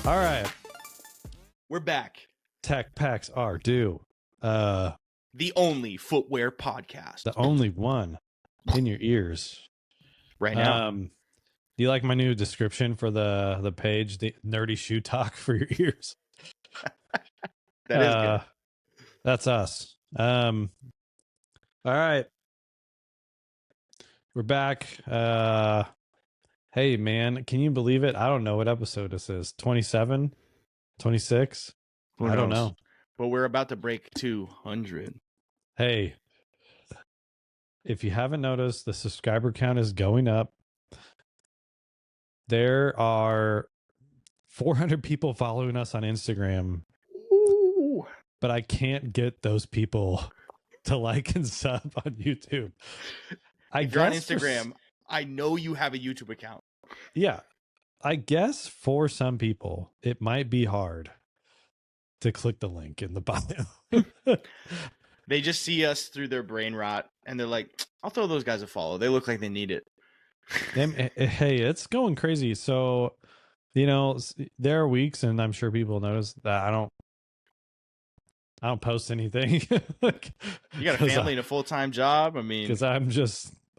All right. We're back. Tech packs are due. The only footwear podcast. The only one in your ears. Right now. Do you like my new description for the page? The nerdy shoe talk for your ears. That is good. That's us. All right. We're back. Hey man, can you believe it? I don't know what episode this is. 27? 26? I don't know. But we're about to break 200. Hey, if you haven't noticed, the subscriber count is going up. There are 400 people following us on Instagram. Ooh. But I can't those people to like and sub on YouTube. If you're on Instagram, I know you have a YouTube account. Yeah. I guess for some people, it might be hard to click the link in the bio. They just see us through their brain rot, and they're like, I'll throw those guys a follow. They look like they need it. Hey, it's going crazy. So, there are weeks, and I'm sure people notice that I don't post anything. You got a family and a full-time job. I mean, because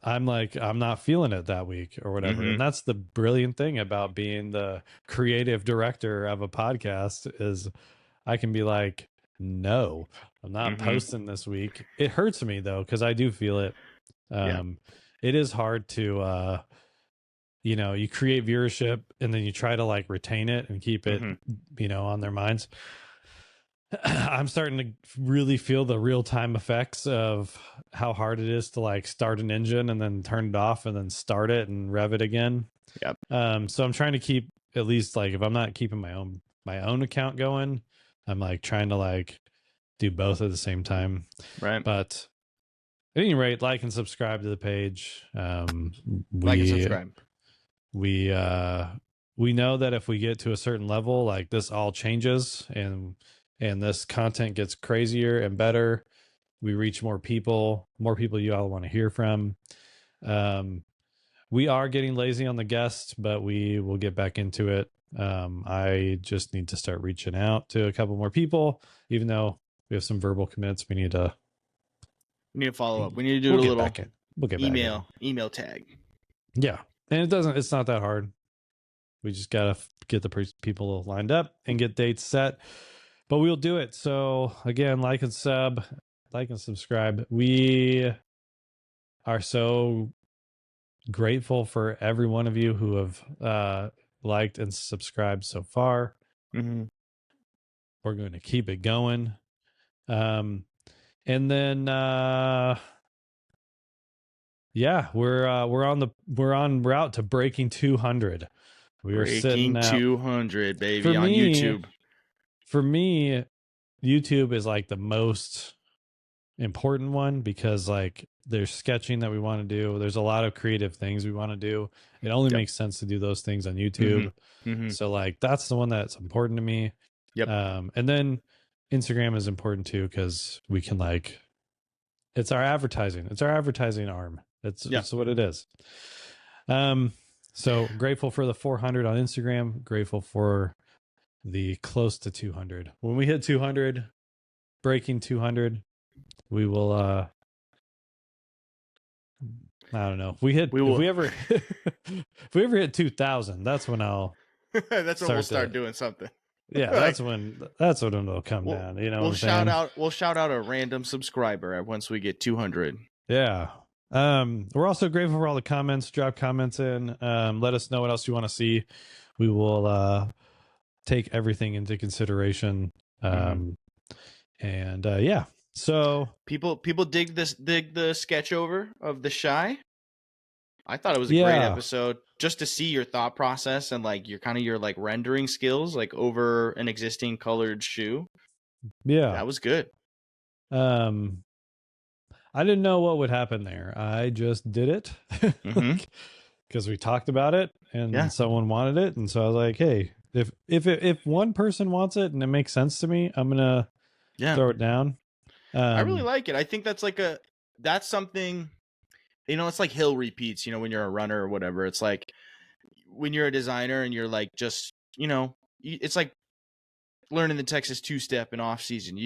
I'm not feeling it that week or whatever. Mhm. And that's the brilliant thing about being the creative director of a podcast is I can be like, no, I'm not posting this week. It hurts me though, because I do feel it. It is hard to, you create viewership and then you try to like retain it and keep it, on their minds. I'm starting to really feel the real time effects of how hard it is to like start an engine and then turn it off and then start it and rev it again. Yep. So I'm trying to keep at least like if I'm not keeping my own account going, I'm like trying to like do both at the same time. Right. But at any rate, like and subscribe to the page. Like and subscribe. We know that if we get to a certain level, like this all changes and this content gets crazier and better. We reach more people you all want to hear from. We are getting lazy on the guests, but we will get back into it. I just need to start reaching out to a couple more people, even though we have some verbal commits. We need to follow up. We need to do a little email tag. Yeah. And it's not that hard. We just got to get the people lined up and get dates set. But we'll do it. So again, like and subscribe. We are so grateful for every one of you who have liked and subscribed so far. We're going to keep it going. And then we're on route to breaking 200. We are sitting at 200, baby, on YouTube. For me, YouTube is like the most important one because like there's sketching that we want to do. There's a lot of creative things we want to do. It only makes sense to do those things on YouTube. So like that's the one that's important to me. And then Instagram is important too because we can like it's our advertising. It's our advertising arm. That's what it is. So grateful for the 400 on Instagram. Grateful for the close to 200. When we hit 200, breaking 200, we will I don't know. If we ever hit 2,000, that's when I'll that's when we'll start doing something. Yeah, that's when it'll come down. You know, we'll shout out a random subscriber once we get 200. Yeah. We're also grateful for all the comments. Drop comments in. Let us know what else you want to see. We will take everything into consideration. So people dig the sketch over of the Shy. I thought it was a great episode just to see your thought process and like your like rendering skills like over an existing colored shoe. Yeah, that was good. I didn't know what would happen there. I just did it because we talked about it and someone wanted it, and so I was like, hey, if one person wants it and it makes sense to me, I'm gonna throw it down. I really like it. I think that's that's something, it's like hill repeats, when you're a runner or whatever. It's like when you're a designer and you're like just, it's like learning the Texas two-step in off season.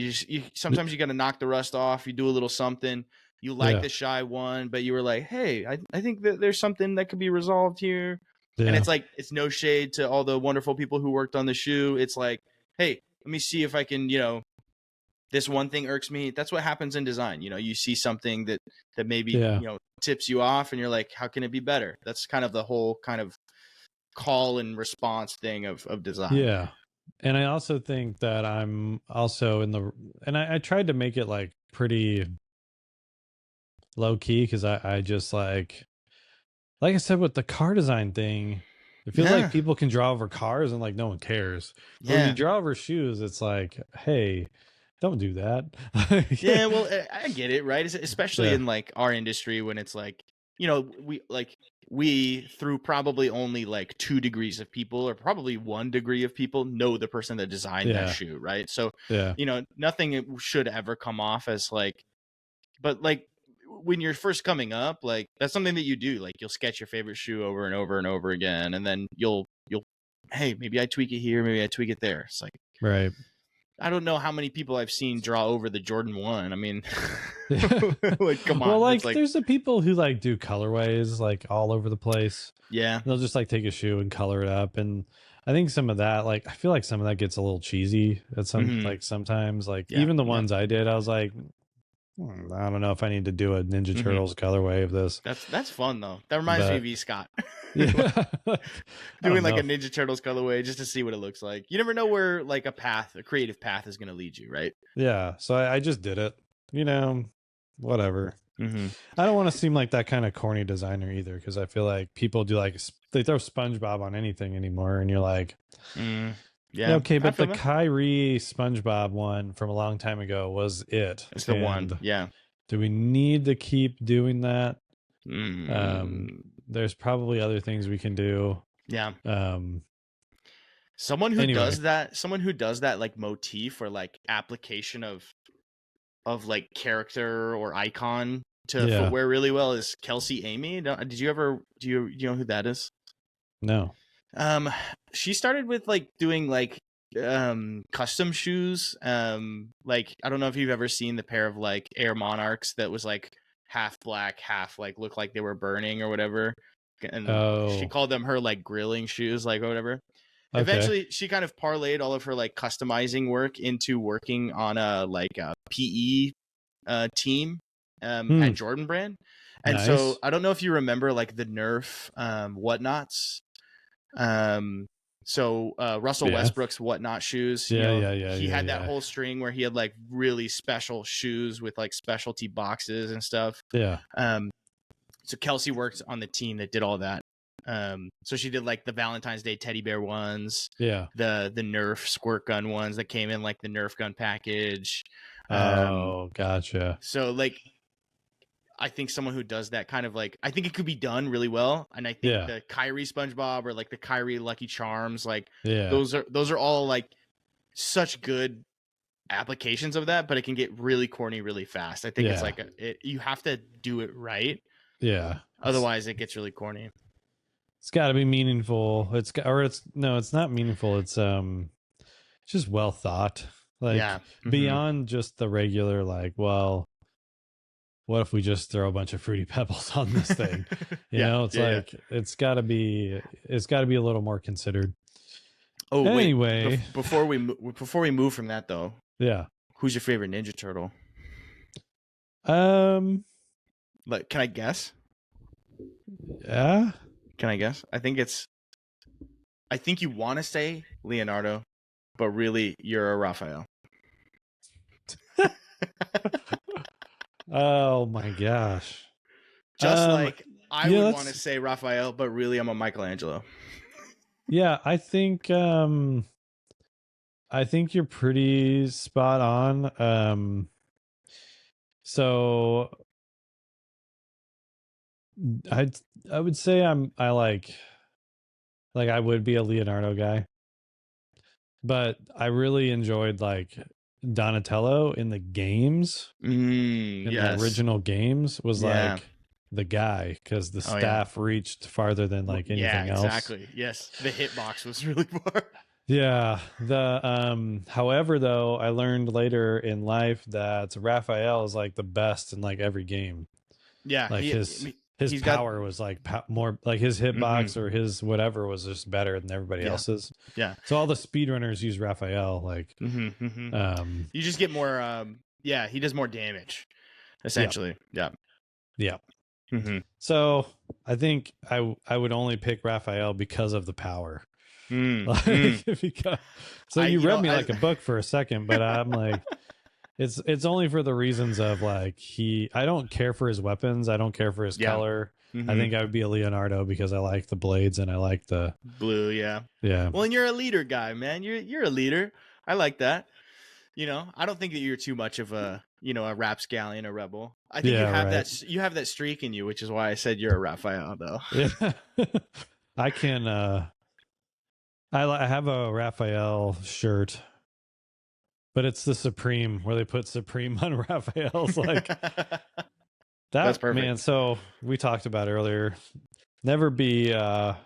Sometimes you got to knock the rust off. You do a little something. You like the shy one, but you were like, hey, I think that there's something that could be resolved here. Yeah. And it's like, it's no shade to all the wonderful people who worked on the shoe. It's like, hey, let me see if I can, this one thing irks me. That's what happens in design. You see something that maybe, tips you off and you're like, how can it be better? That's kind of the whole kind of call and response thing of design. Yeah. And I also think that I'm also and I tried to make it like pretty low key because I just like I said with the car design thing, it feels like people can draw over cars and like no one cares. But when you draw over shoes, it's like, hey, don't do that. Yeah, well, I get it, right? Especially in like our industry when it's like, we through probably only like 2 degrees of people or probably 1 degree of people know the person that designed that shoe, right? So, nothing should ever come off as like, but like when you're first coming up, like that's something that you do. Like you'll sketch your favorite shoe over and over and over again, and then you'll hey, maybe I tweak it here, maybe I tweak it there. It's like, right. I don't know how many people I've seen draw over the Jordan 1. I mean, like, come on. Well, like there's the people who like do colorways like all over the place. Yeah. They'll just like take a shoe and color it up. And I think some of that, like, I feel like some of that gets a little cheesy at some, like sometimes, like even the ones I did, I was like, I don't know if I need to do a Ninja Turtles colorway of this. That's fun though. That reminds me of E. Scott. Yeah. Doing like a Ninja Turtles colorway just to see what it looks like. You never know where like a creative path is going to lead you, right? Yeah. So I just did it, whatever. I don't want to seem like that kind of corny designer either, because I feel like people do like, they throw SpongeBob on anything anymore, and you're like, yeah, okay, but the Kyrie SpongeBob one from a long time ago was it. It's the one. Yeah. Do we need to keep doing that? There's probably other things we can do. Yeah. Someone who does that like motif or like application of like character or icon to footwear really well is Kelsey Amy. Do you know who that is? No. She started with like doing like custom shoes. Like I don't know if you've ever seen the pair of like Air Monarchs that was like half black, half like looked like they were burning or whatever. And she called them her like grilling shoes, like or whatever. Okay. Eventually she kind of parlayed all of her like customizing work into working on a like a PE team at Jordan Brand. And so I don't know if you remember like the Nerf whatnots. So Russell Westbrook's whatnot shoes. He had that whole string where he had like really special shoes with like specialty boxes and stuff. Yeah. So Kelsey worked on the team that did all that. So she did like the Valentine's Day teddy bear ones. Yeah. The Nerf squirt gun ones that came in like the Nerf gun package. Gotcha. So like, I think someone who does that kind of like, I think it could be done really well. And I think the Kyrie SpongeBob or like the Kyrie Lucky Charms, like those are all like such good applications of that, but it can get really corny really fast. I think it's like you have to do it right. Yeah. Otherwise it gets really corny. It's got to be meaningful. It's not meaningful. It's just well thought. Like beyond just the regular, like, well, what if we just throw a bunch of Fruity Pebbles on this thing? It's got to be a little more considered. Oh, anyway, wait. Before we move from that though. Yeah. Who's your favorite Ninja Turtle? Like, can I guess? Yeah. Can I guess? I think you want to say Leonardo, but really you're a Raphael. Oh my gosh. Just like I would want to say Raphael, but really I'm a Michelangelo. Yeah, I think you're pretty spot on. So I would say I like I would be a Leonardo guy. But I really enjoyed like Donatello in the games, the original games was like the guy, because the staff reached farther than like anything else. Exactly. Yes, the hitbox was really far. Yeah. However though, I learned later in life that Raphael is like the best in like every game. Yeah, Like I mean, his he's got. power was like more like his hitbox Mm-hmm, or his whatever was just better than everybody yeah, else's. yeah. So all the speedrunners use Raphael. Like, Mm-hmm, mm-hmm. um, You just get more. Yeah, he does more damage, yeah, essentially. Yeah. yeah. Mm-hmm. So I think I would only pick Raphael because of the power. Mm, mm. Like, because, so I you you read know me as like a book for a second, but I'm like, it's only for the reasons of like I don't care for his weapons. I don't care for his yeah. color. I Mm-hmm. think I would be a Leonardo because I like the blades and I like the Blue, yeah. yeah. Well, and you're a leader guy, man. You're a leader. I like that. I don't think that you're too much of a rapscallion, a rebel. I think Yeah, right. you have that streak in you, which is why I said you're a Raphael, though. Yeah. I can I have a Raphael shirt, but it's the Supreme where they put Supreme on Raphael's like That's that man. perfect. So we talked about earlier. Never be Can't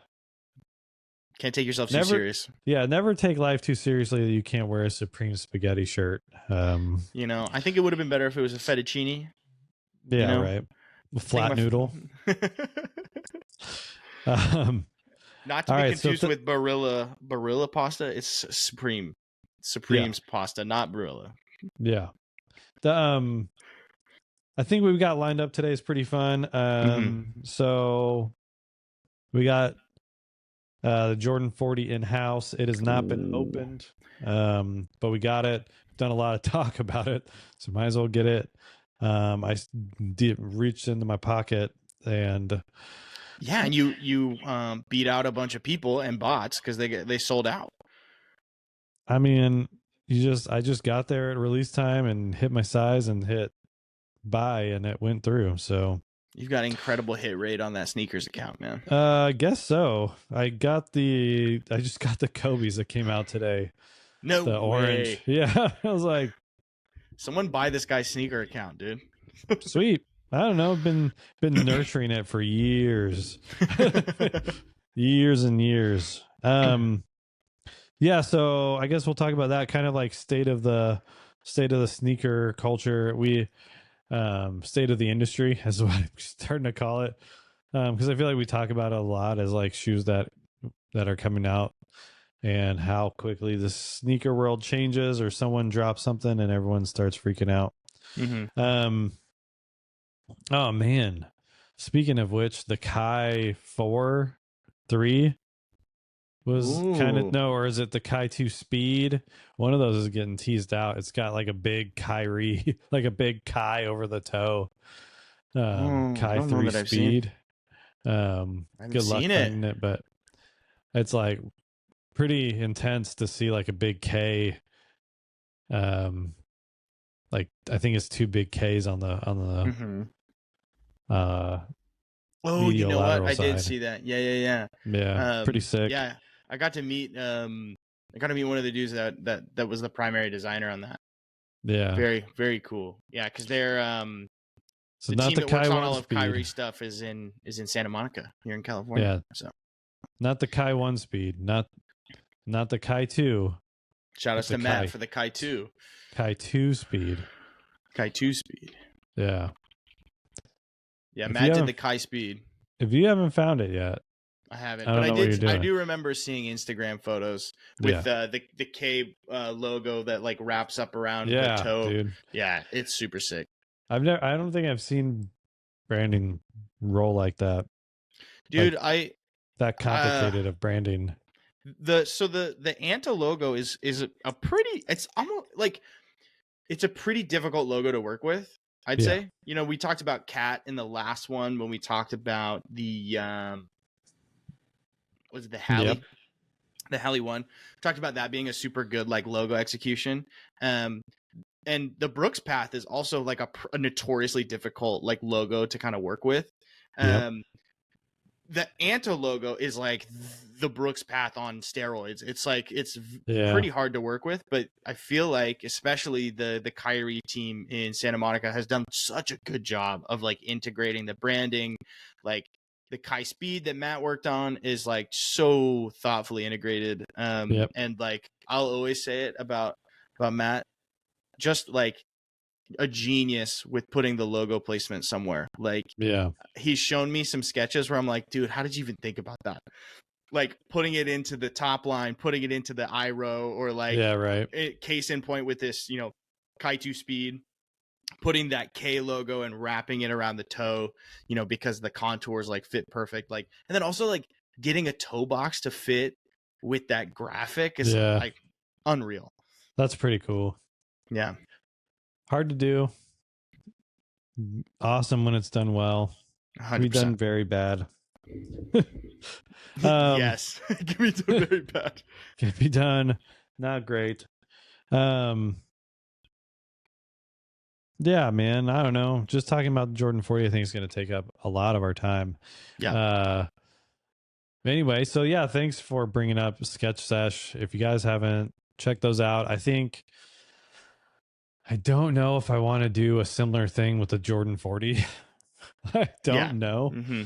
take yourself too never serious. yeah, never take life too seriously that you can't wear a Supreme spaghetti shirt. I think it would have been better if it was a fettuccine. You Yeah, know, right. I think Flat noodle. Um not to all be right, so confused with Barilla pasta. It's Supreme, yeah, Supreme's pasta, not Barilla. yeah. The I think we've got lined up today is pretty fun. Mm-hmm. So we got the Jordan 40 in house. It has not been Ooh. opened, but we got it. We've done a lot of talk about it, so might as well get it. I reached into my pocket and Yeah, and you beat out a bunch of people and bots because they sold out. I mean, I just got there at release time and hit my size and hit buy and it went through. So You've got incredible hit rate on that sneakers account, man. I guess so. I just got the Kobe's that came out today. No The orange. way. Yeah. I was like, Someone buy this guy's sneaker account, dude. sweet. I don't know. I've been nurturing it for years. Years and years. Yeah, so I guess we'll talk about that kind of like state of the sneaker culture. We state of the industry is what I'm starting to call it. Because I feel like we talk about it a lot as like shoes that are coming out and how quickly the sneaker world changes or someone drops something and everyone starts freaking out. Mm-hmm. Oh man. Speaking of which, the Kai 3 was kind of Ooh. no, or is it the Kai 2 Speed? One of those is getting teased out. It's got like a big Kyrie, like a big Kai over the toe. I Kai don't know 3 that I've seen. Speed. I haven't Good luck seen it. finding it, but it's like pretty intense to see like a big K. Like I think it's two big Ks on the Mm-hmm. uh Oh, you medial know what? lateral I did side. see that. Yeah. Yeah, pretty sick. Yeah. I got to meet one of the dudes that was the primary designer on that. Yeah. Very, very cool. Yeah, because they're So the not team the that works Kai on 1 all of Speed. Kyrie's stuff is in Santa Monica here in California. Yeah. So Not the Kai 1 Speed. Not the Kai 2. shout outs The to Matt for the Kai 2. Kai 2 Speed. Kai 2 speed. Yeah. Yeah, If Matt did the Kai speed. If you haven't found it yet, I haven't, I but don't I know what you're did. I doing. do remember seeing Instagram photos with the K logo that like wraps up around the toe. Dude. Yeah, it's super sick. I don't think I've seen branding roll like that. Dude, like, that complicated of branding. The Anta logo is a pretty, it's almost like it's a pretty difficult logo to work with, I'd say. We talked about Cat in the last one when we talked about the was it the Halley? Yep. The Halley one. Talked about that being a super good like logo execution. And the Brooks path is also like a notoriously difficult like logo to kind of work with. The Anta logo is like the Brooks path on steroids. It's like it's pretty hard to work with, but I feel like especially the Kyrie team in Santa Monica has done such a good job of like integrating the branding, like the Kai speed that Matt worked on is like so thoughtfully integrated. Yep. And like I'll always say it about Matt, just like a genius with putting the logo placement somewhere. Like Yeah. he's shown me some sketches where I'm like, dude, how did you even think about that? Like putting it into the top line, putting it into the I row, or like Yeah. Right. case in point with this, you know, Kai2 speed, putting that K logo and wrapping it around the toe, you know, because the contours like fit perfect. Like, and then also like getting a toe box to fit with that graphic is Yeah. like unreal. That's pretty cool. Yeah. Hard to do. Awesome when it's done well. 100%. We done very bad. Yes. Can be done very bad. Can be done not great. Yeah, man. I don't know. Just talking about Jordan 40, I think is going to take up a lot of our time. Yeah. Anyway, so yeah, thanks for bringing up Sketch Sesh. If you guys haven't checked those out, I don't know if I want to do a similar thing with the Jordan 40. I don't know. Mm-hmm.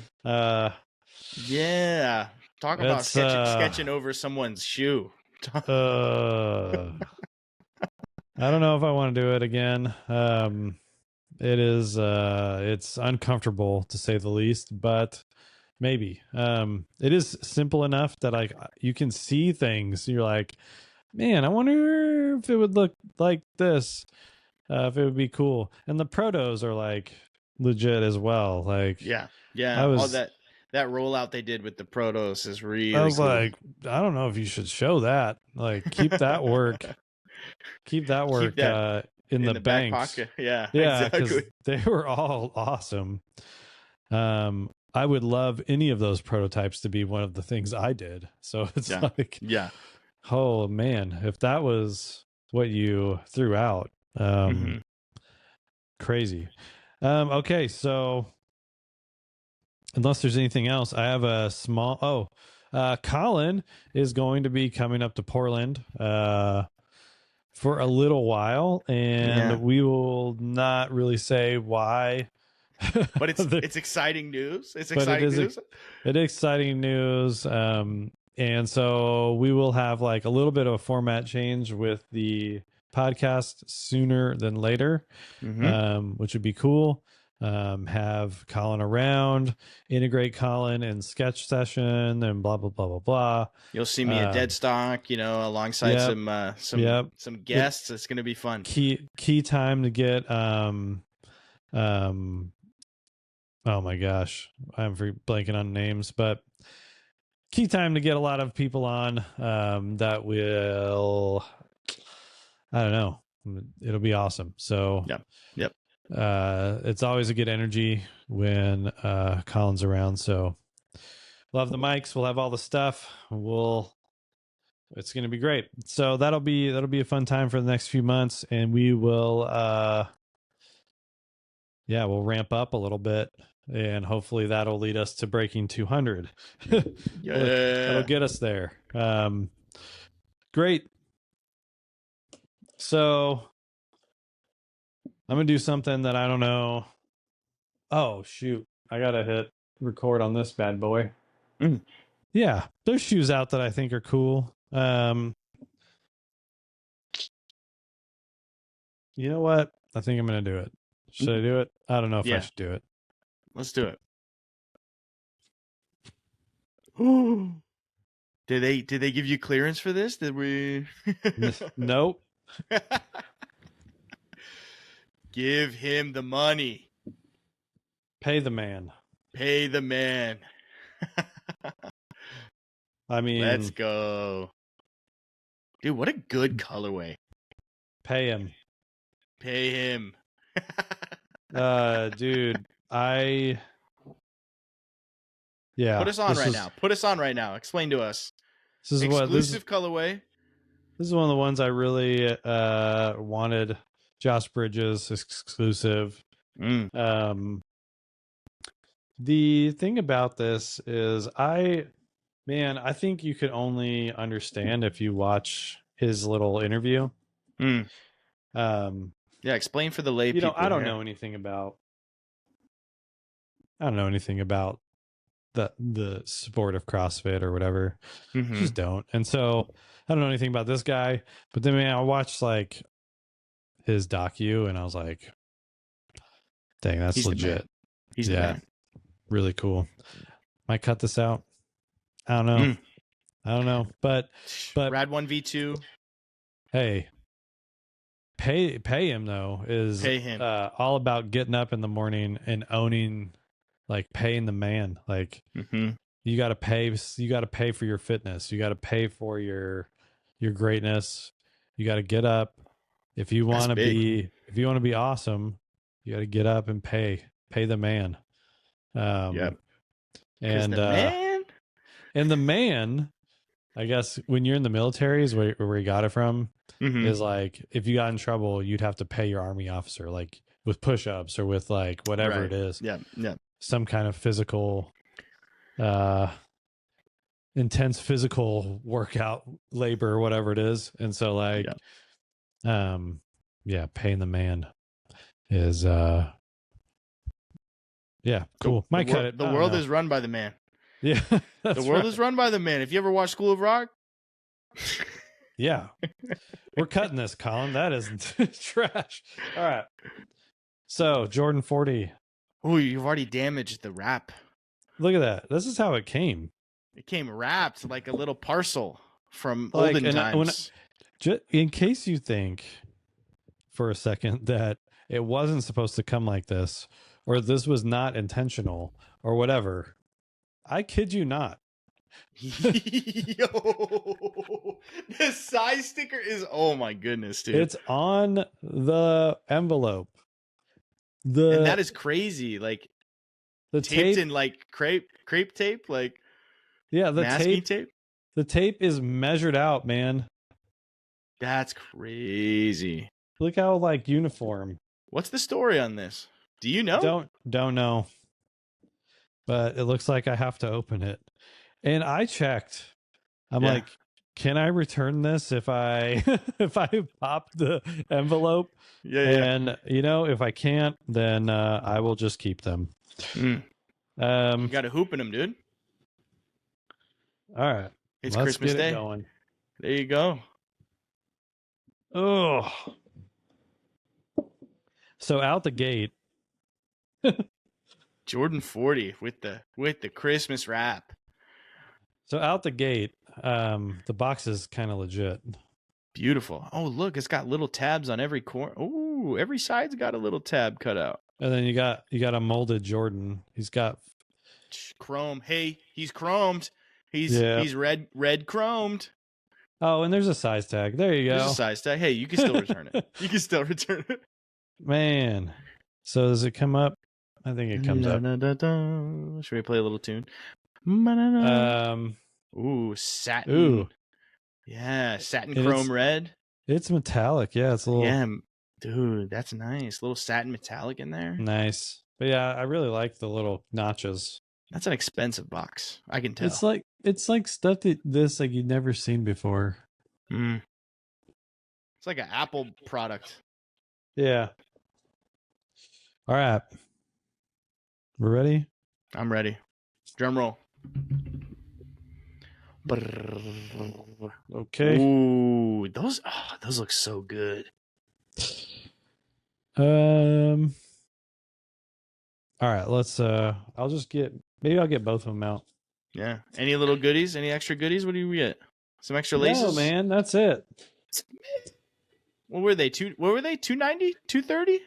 Yeah. Talk about sketching over someone's shoe. I don't know if I want to do it again. It's uncomfortable to say the least, but maybe. It is simple enough that you can see things. You're like, man, I wonder if it would look like this, if it would be cool. And the Protos are like legit as well. Like, yeah. All that rollout they did with the Protos is really I was cool. like, I don't know if you should show that. Like, keep that work. Keep that in the back banks. pocket. Yeah, because exactly. They were all awesome. I would love any of those prototypes to be one of the things I did. So it's oh man, if that was what you threw out, crazy. Okay, so unless there's anything else, I have a small. Colin is going to be coming up to Portland for a little while, and we will not really say why. But it's exciting news. It's exciting news. And so we will have like a little bit of a format change with the podcast sooner than later, which would be cool. Have Colin around, integrate Colin in sketch session, and blah blah blah blah blah. You'll see me at Dead Stock, you know, alongside some guests. It's gonna be fun. Key time to get oh my gosh, I'm blanking on names, but key time to get a lot of people on that will, I don't know, it'll be awesome. So yep. It's always a good energy when Colin's around. So we'll have the mics, we'll have all the stuff. It's going to be great. So that'll be a fun time for the next few months, and we will we'll ramp up a little bit, and hopefully that'll lead us to breaking 200. That'll get us there. Great. So I'm going to do something that I don't know. Oh, shoot. I got to hit record on this bad boy. Yeah, there's shoes out that I think are cool. You know what? I think I'm going to do it. Should I do it? I don't know if I should do it. Let's do it. Did they give you clearance for this? Did we? Nope. Give him the money. Pay the man. Pay the man. I mean, let's go. Dude, what a good colorway. Pay him. Pay him. Dude, yeah. Put us on right now. Put us on right now. Explain to us. This is exclusive colorway. This is one of the ones I really wanted. Josh Bridges exclusive. The thing about this is I think you could only understand if you watch his little interview. Explain for the lay people. I don't know anything about the sport of CrossFit or whatever. Mm-hmm. Just don't. And so I don't know anything about this guy, but then man, I watched like his docu and I was like, dang, that's He's legit. The man. He's the man. Really cool. Might cut this out. I don't know. I don't know. But Rad 1v2. Hey, pay him though is Pay him. all about getting up in the morning and owning, like paying the man. Like you got to pay for your fitness. You got to pay for your greatness. You got to get up. If you want to be awesome, you got to get up and pay the man. Yep. And the man, and the man, I guess when you're in the military is where you got it from. Is like if you got in trouble, you'd have to pay your army officer, like with push-ups or with like whatever it is. Yeah. Some kind of physical, intense physical workout, labor, whatever it is. And so like, paying the man is, cool. Might cut it. The world is run by the man. Yeah. The world is run by the man. If you ever watch School of Rock. Yeah. We're cutting this, Colin. That is trash. All right. So Jordan 40. Oh, you've already damaged the wrap. Look at that. This is how it came. It came wrapped like a little parcel from olden times. In case you think for a second that it wasn't supposed to come like this, or this was not intentional, or whatever, I kid you not. Yo, the size sticker is, oh my goodness, dude. It's on the envelope. And that is crazy. Like the taped tape in like crepe tape, like the tape. The tape is measured out, man. That's crazy. Look how like uniform. What's the story on this? Do you know? Don't know. But it looks like I have to open it. And I checked. I'm like, can I return this if I if I pop the envelope? Yeah. And if I can't, then I will just keep them. You got a hoop in them, dude. All right. It's Christmas Day. Going. There you go. Oh. So out the gate. Jordan 40 with the Christmas wrap. So out the gate, the box is kind of legit. Beautiful. Oh, look, it's got little tabs on every corner. Oh, every side's got a little tab cut out. And then you got a molded Jordan. He's got chrome. Hey, he's chromed. He's red chromed. Oh, and there's a size tag. There you go. There's a size tag. Hey, you can still return it. Man. So does it come up? I think it comes up. Should we play a little tune? Ooh, satin. Ooh. Yeah, satin chrome red. It's metallic. Yeah, it's a little. Yeah, dude, that's nice. Little satin metallic in there. Nice. But yeah, I really like the little notches. That's an expensive box. I can tell. It's like stuff that like you'd never seen before. It's like an Apple product. Yeah. All right. We're ready? I'm ready. Drum roll. Okay. Ooh, those look so good. All right, let's I'll get both of them out. Yeah. Any little goodies? Any extra goodies? What do you get? Some extra laces? No, man, that's it. What were they? 290? 230?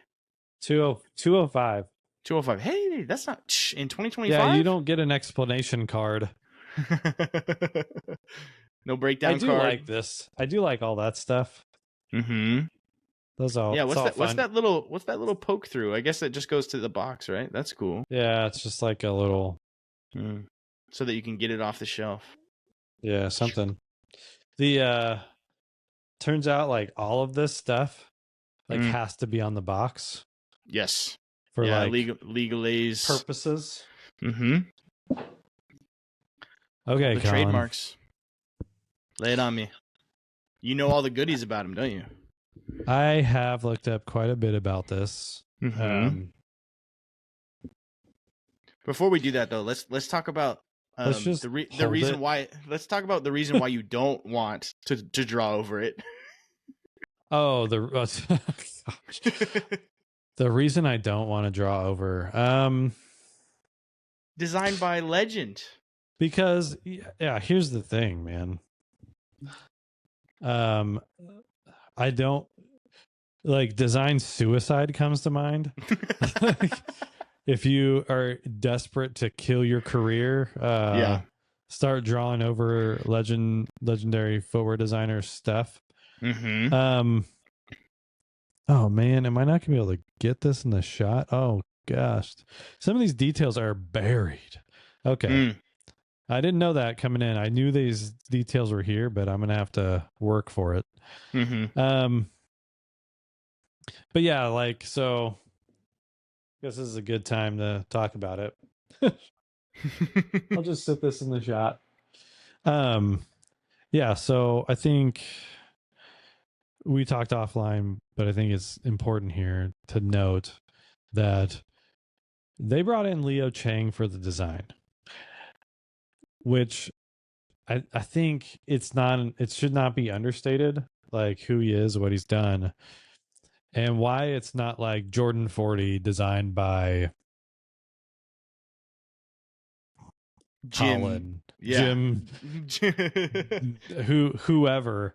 205. 205. Hey, that's not in 2025. Yeah, you don't get an explanation card. No breakdown card. I do like this. I do like all that stuff. Those all. Yeah, what's that little poke through? I guess that just goes to the box, right? That's cool. Yeah, it's just like a little so that you can get it off the shelf. Yeah, something. The turns out like all of this stuff like has to be on the box. Yes. For like legalese purposes. Okay, Colin. trademarks. Lay it on me. You know all the goodies about them, don't you? I have looked up quite a bit about this. Before we do that though, let's talk about Let's just the hold reason it. why. Let's talk about the reason why you don't want to draw over it. Oh, gosh. The reason I don't want to draw over, Designed by legend. because yeah, here's the thing, man. I don't like design suicide comes to mind. If you are desperate to kill your career, Yeah. start drawing over legendary footwear designer stuff. Mm-hmm. Oh man, am I not gonna be able to get this in the shot? Oh gosh, some of these details are buried. Okay, I didn't know that coming in. I knew these details were here, but I'm gonna have to work for it. Mm-hmm. But yeah, like so. I guess this is a good time to talk about it. I'll just sit this in the shot. Yeah, so I think we talked offline, but I think it's important here to note that they brought in Leo Chang for the design, which I think it should not be understated, like who he is, what he's done, and why it's not like Jordan 40 designed by Jim. Holland, Yeah. Jim, whoever.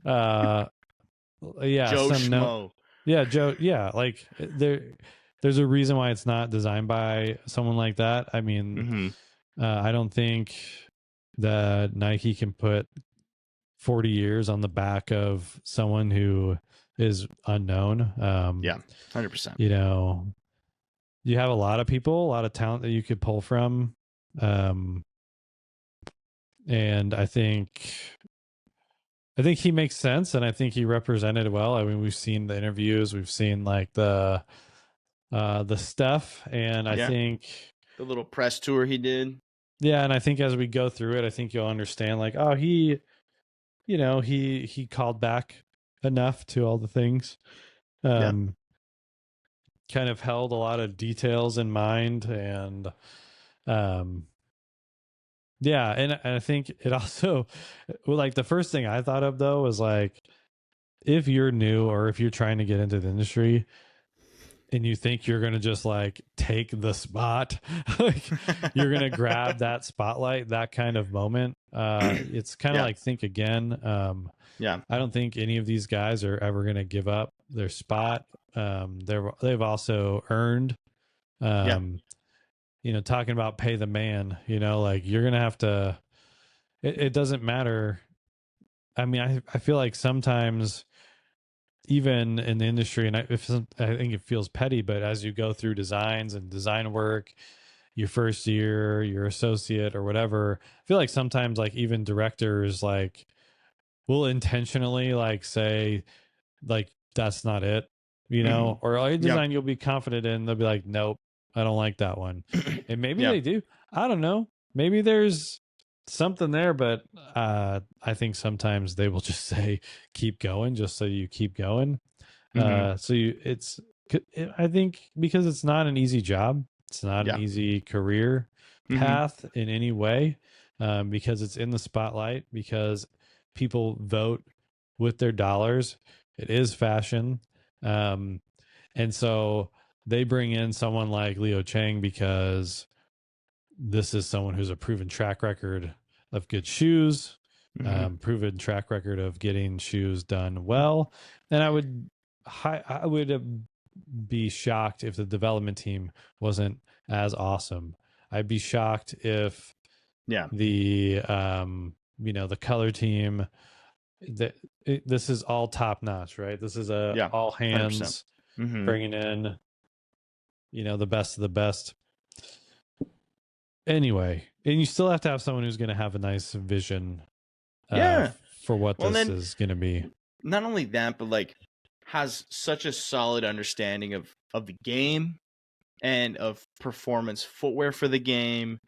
Yeah, Joe some no, Schmo. yeah, Joe, yeah, like there's a reason why it's not designed by someone like that. I mean, Mm-hmm. I don't think that Nike can put 40 years on the back of someone who is unknown. Yeah. 100%. You know, you have a lot of people, a lot of talent that you could pull from. Um, and I think he makes sense, and I think he represented well. I mean, we've seen the interviews, we've seen like the stuff, and I Yeah. think The little press tour he did. yeah, and I think as we go through it, I think you'll understand like, oh, he called back enough to all the things. Yeah. Um, kind of held a lot of details in mind, and um, yeah, and I think it also, well, like the first thing I thought of though was like, if you're new or if you're trying to get into the industry and you think you're going to just like take the spot, like you're going to grab that spotlight, that kind of moment, it's kind of Yeah. like think again. Yeah. I don't think any of these guys are ever going to give up their spot. They've also earned, Yeah. talking about pay the man, like you're going to have to, it doesn't matter. I mean, I feel like sometimes even in the industry, and I think it feels petty, but as you go through designs and design work, your first year, your associate or whatever, I feel like sometimes like even directors like will intentionally like say like that's not it, Mm-hmm. or a Yep. design you'll be confident in, they'll be like, nope, I don't like that one. And maybe Yeah. they do. I don't know. Maybe there's something there, but I think sometimes they will just say keep going just so you keep going. Mm-hmm. I think because it's not an easy job, it's not an Yeah. easy career Mm-hmm. path in any way, because it's in the spotlight, because people vote with their dollars. It is fashion. Um, and so they bring in someone like Leo Chang because this is someone who's a proven track record of good shoes, Mm-hmm. proven track record of getting shoes done well. And I would be shocked if the development team wasn't as awesome. I'd be shocked if Yeah. the color team, this is all top notch, right? This is a Yeah. all 100%. hands Mm-hmm. bringing in, the best of the best. Anyway, and you still have to have someone who's going to have a nice vision Yeah. for what Well, this then is going to be. not only that, but like has such a solid understanding of the game and of performance footwear for the game.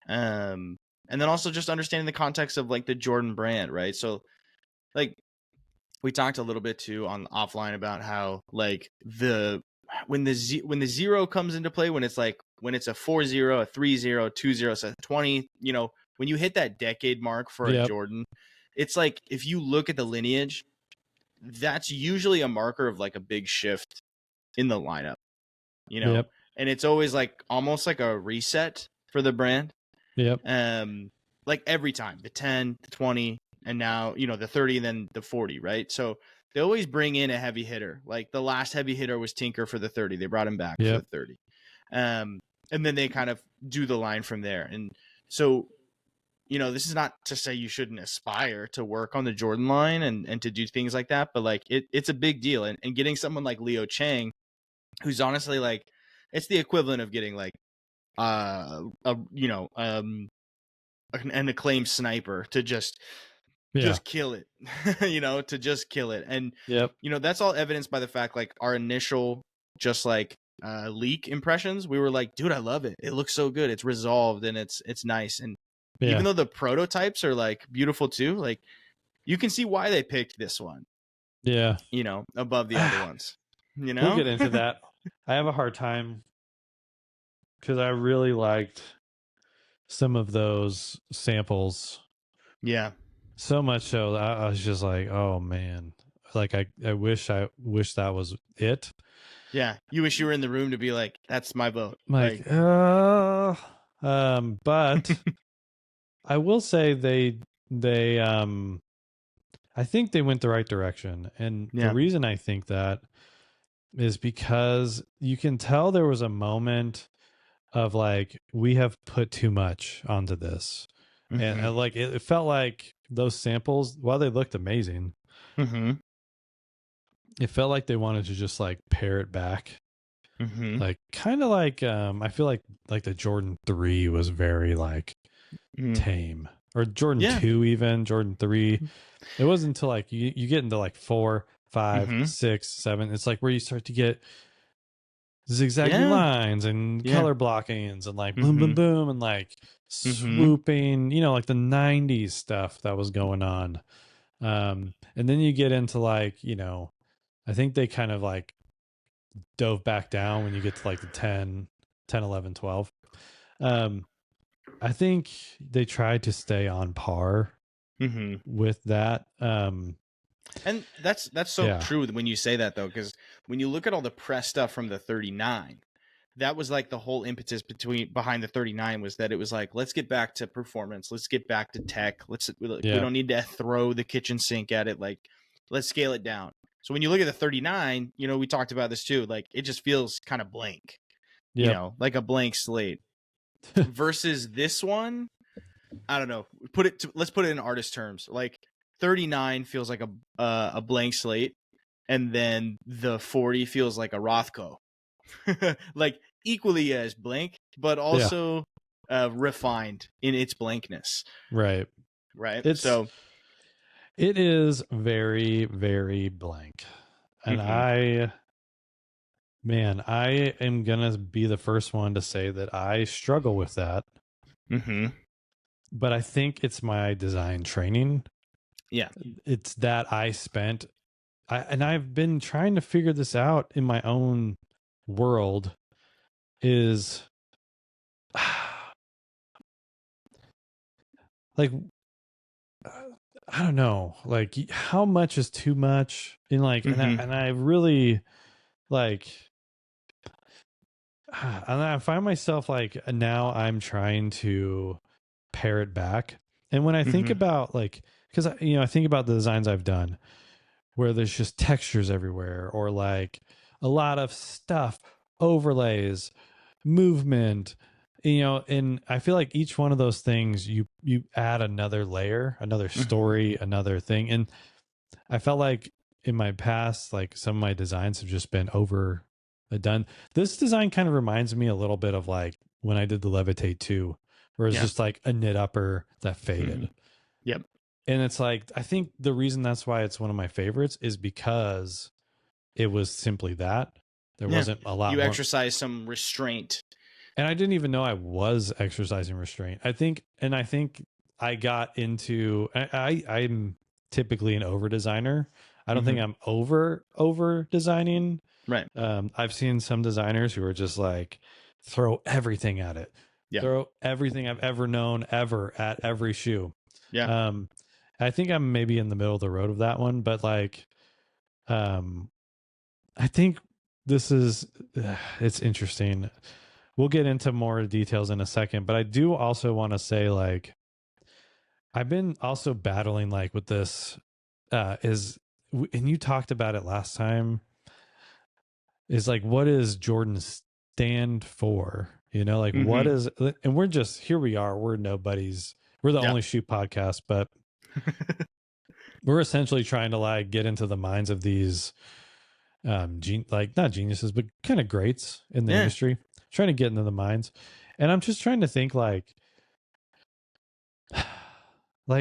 And then also just understanding the context of like the Jordan brand, right? So like we talked a little bit too on offline about how like the when the zero comes into play, when it's like when it's a 4-0, a 3-0, 2-0, so 20, when you hit that decade mark for a Yep. Jordan, it's like if you look at the lineage, that's usually a marker of like a big shift in the lineup, Yep. and it's always like almost like a reset for the brand. Yep. Like every time the 10, the 20, and now, the 30 and then the 40, right? So they always bring in a heavy hitter. Like the last heavy hitter was Tinker for the 30. They brought him back for the Yep. 30. And then they kind of do the line from there. And so, this is not to say you shouldn't aspire to work on the Jordan line and to do things like that, but like it's a big deal. And getting someone like Leo Chang, who's honestly like, it's the equivalent of getting like, an acclaimed sniper to just kill it, to just kill it. And, Yep. that's all evidenced by the fact, like our initial, just like, leak impressions, we were like, dude, I love it. It looks so good. It's resolved and it's nice. And even though the prototypes are like beautiful too, like you can see why they picked this one, Yeah. above the other ones, We'll get into that. I have a hard time because I really liked some of those samples. Yeah. So much so that I was just like, oh man. Like I wish that was it. Yeah. You wish you were in the room to be like, that's my vote. Like, but I will say they I think they went the right direction. And the reason I think that is because you can tell there was a moment of like, we have put too much onto this. And like, it felt like those samples, while they looked amazing, it felt like they wanted to just like pare it back. Like kind of like, I feel like the Jordan 3 was very like tame, or Jordan 2, even Jordan 3. It wasn't until like you get into like 4, 5, 6, 7. It's like where you start to get zigzaggy lines and color blockings and like boom, boom, boom, and like swooping, like the 90s stuff that was going on. And then you get into like, I think they kind of like dove back down when you get to like the 10, 11, 12. I think they tried to stay on par with that. And that's so true when you say that, though, because when you look at all the press stuff from the 39, that was like the whole impetus behind the 39 was that it was like, let's get back to performance, let's get back to tech, we don't need to throw the kitchen sink at it, like let's scale it down. So when you look at the 39, we talked about this too, like it just feels kind of blank, like a blank slate. Versus this one, I don't know. Let's put it in artist terms. Like 39 feels like a blank slate, and then the 40 feels like a Rothko, like equally as blank, but also refined in its blankness. Right. So it is very, very blank, and I am gonna be the first one to say that I struggle with that. But I think it's my design training. Yeah. It's that I've been trying to figure this out in my own world is like, I don't know, like how much is too much in like, and I really like, and I find myself like now I'm trying to pare it back. And when I think about like, because I think about the designs I've done where there's just textures everywhere, or like a lot of stuff, overlays, movement, and I feel like each one of those things you add another layer, another story, another thing. And I felt like in my past, like some of my designs have just been overdone. This design kind of reminds me a little bit of like when I did the Levitate 2, where it's just like a knit upper that faded. Yep. And it's like, I think the reason that's why it's one of my favorites is because it was simply that. There wasn't a lot more. You exercise some restraint. And I didn't even know I was exercising restraint. I think I got into, I'm typically an over designer. I don't think I'm over designing. Right. I've seen some designers who are just like throw everything at it, Yeah. throw everything I've ever known ever at every shoe. Yeah. Um, I think I'm maybe in the middle of the road of that one, but like, um, I think this is it's interesting. We'll get into more details in a second, but I do also want to say like I've been also battling like with this and you talked about it last time, is like what does Jordan stand for? You know, like what Mm-hmm. is, and we're just here we are, we're nobodies. We're the Yeah. only shoe podcast, but we're essentially trying to like get into the minds of these like not geniuses but kind of greats in the Yeah. industry, trying to get into the minds. And I'm just trying to think like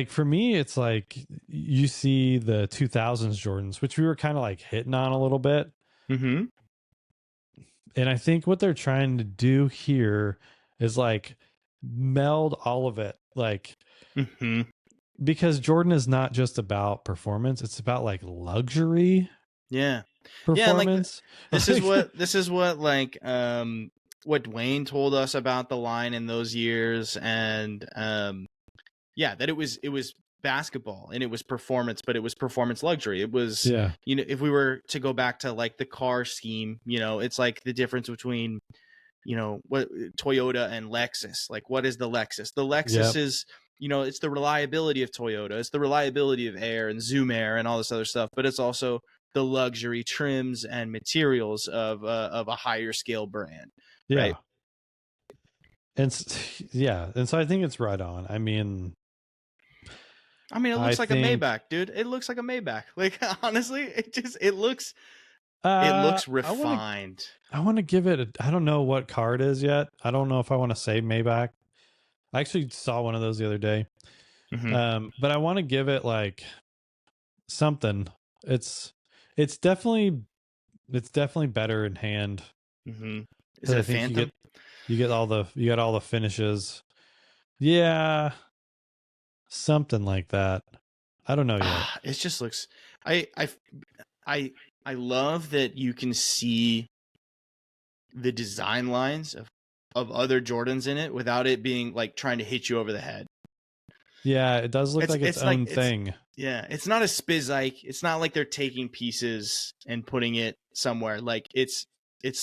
for me it's like you see the 2000s Jordans, which we were kind of like hitting on a little bit, Mm-hmm. and I think what they're trying to do here is like meld all of it, like Mm-hmm. because Jordan is not just about performance, it's about like luxury Yeah. Yeah, and like performance. this is Like, what like what Dwayne told us about the line in those years, and yeah, that it was basketball and it was performance, but it was performance luxury. It was, yeah, you know, if we were to go back to like the car scheme, you know, it's like the difference between, you know, what Toyota and Lexus. Like, what is the Lexus? The Lexus yep, is, you know, it's the reliability of Toyota, it's the reliability of Air and Zoom Air and all this other stuff, but it's also the luxury trims and materials of a higher scale brand, right? yeah. Yeah, and so I think it's right on. I mean, I mean, it I looks like a think Maybach, dude. It looks like a Maybach. Like, honestly, it looks I want to refined. give it I don't know what car it is yet. I don't know if I want to say Maybach. I actually saw one of those the other day. Mm-hmm. But I want to give it like something. It's it's definitely it's definitely better in hand Mm-hmm. Is because it I a think Phantom? you get all the you got all the finishes. Yeah, something like that. I don't know yet. Ah, it just looks. I I I I love that you can see the design lines of other Jordans in it without it being like trying to hit you over the head. Yeah, it does look like its It's like own thing. yeah, it's not a spizike. It's not like they're taking pieces and putting it somewhere. Like it's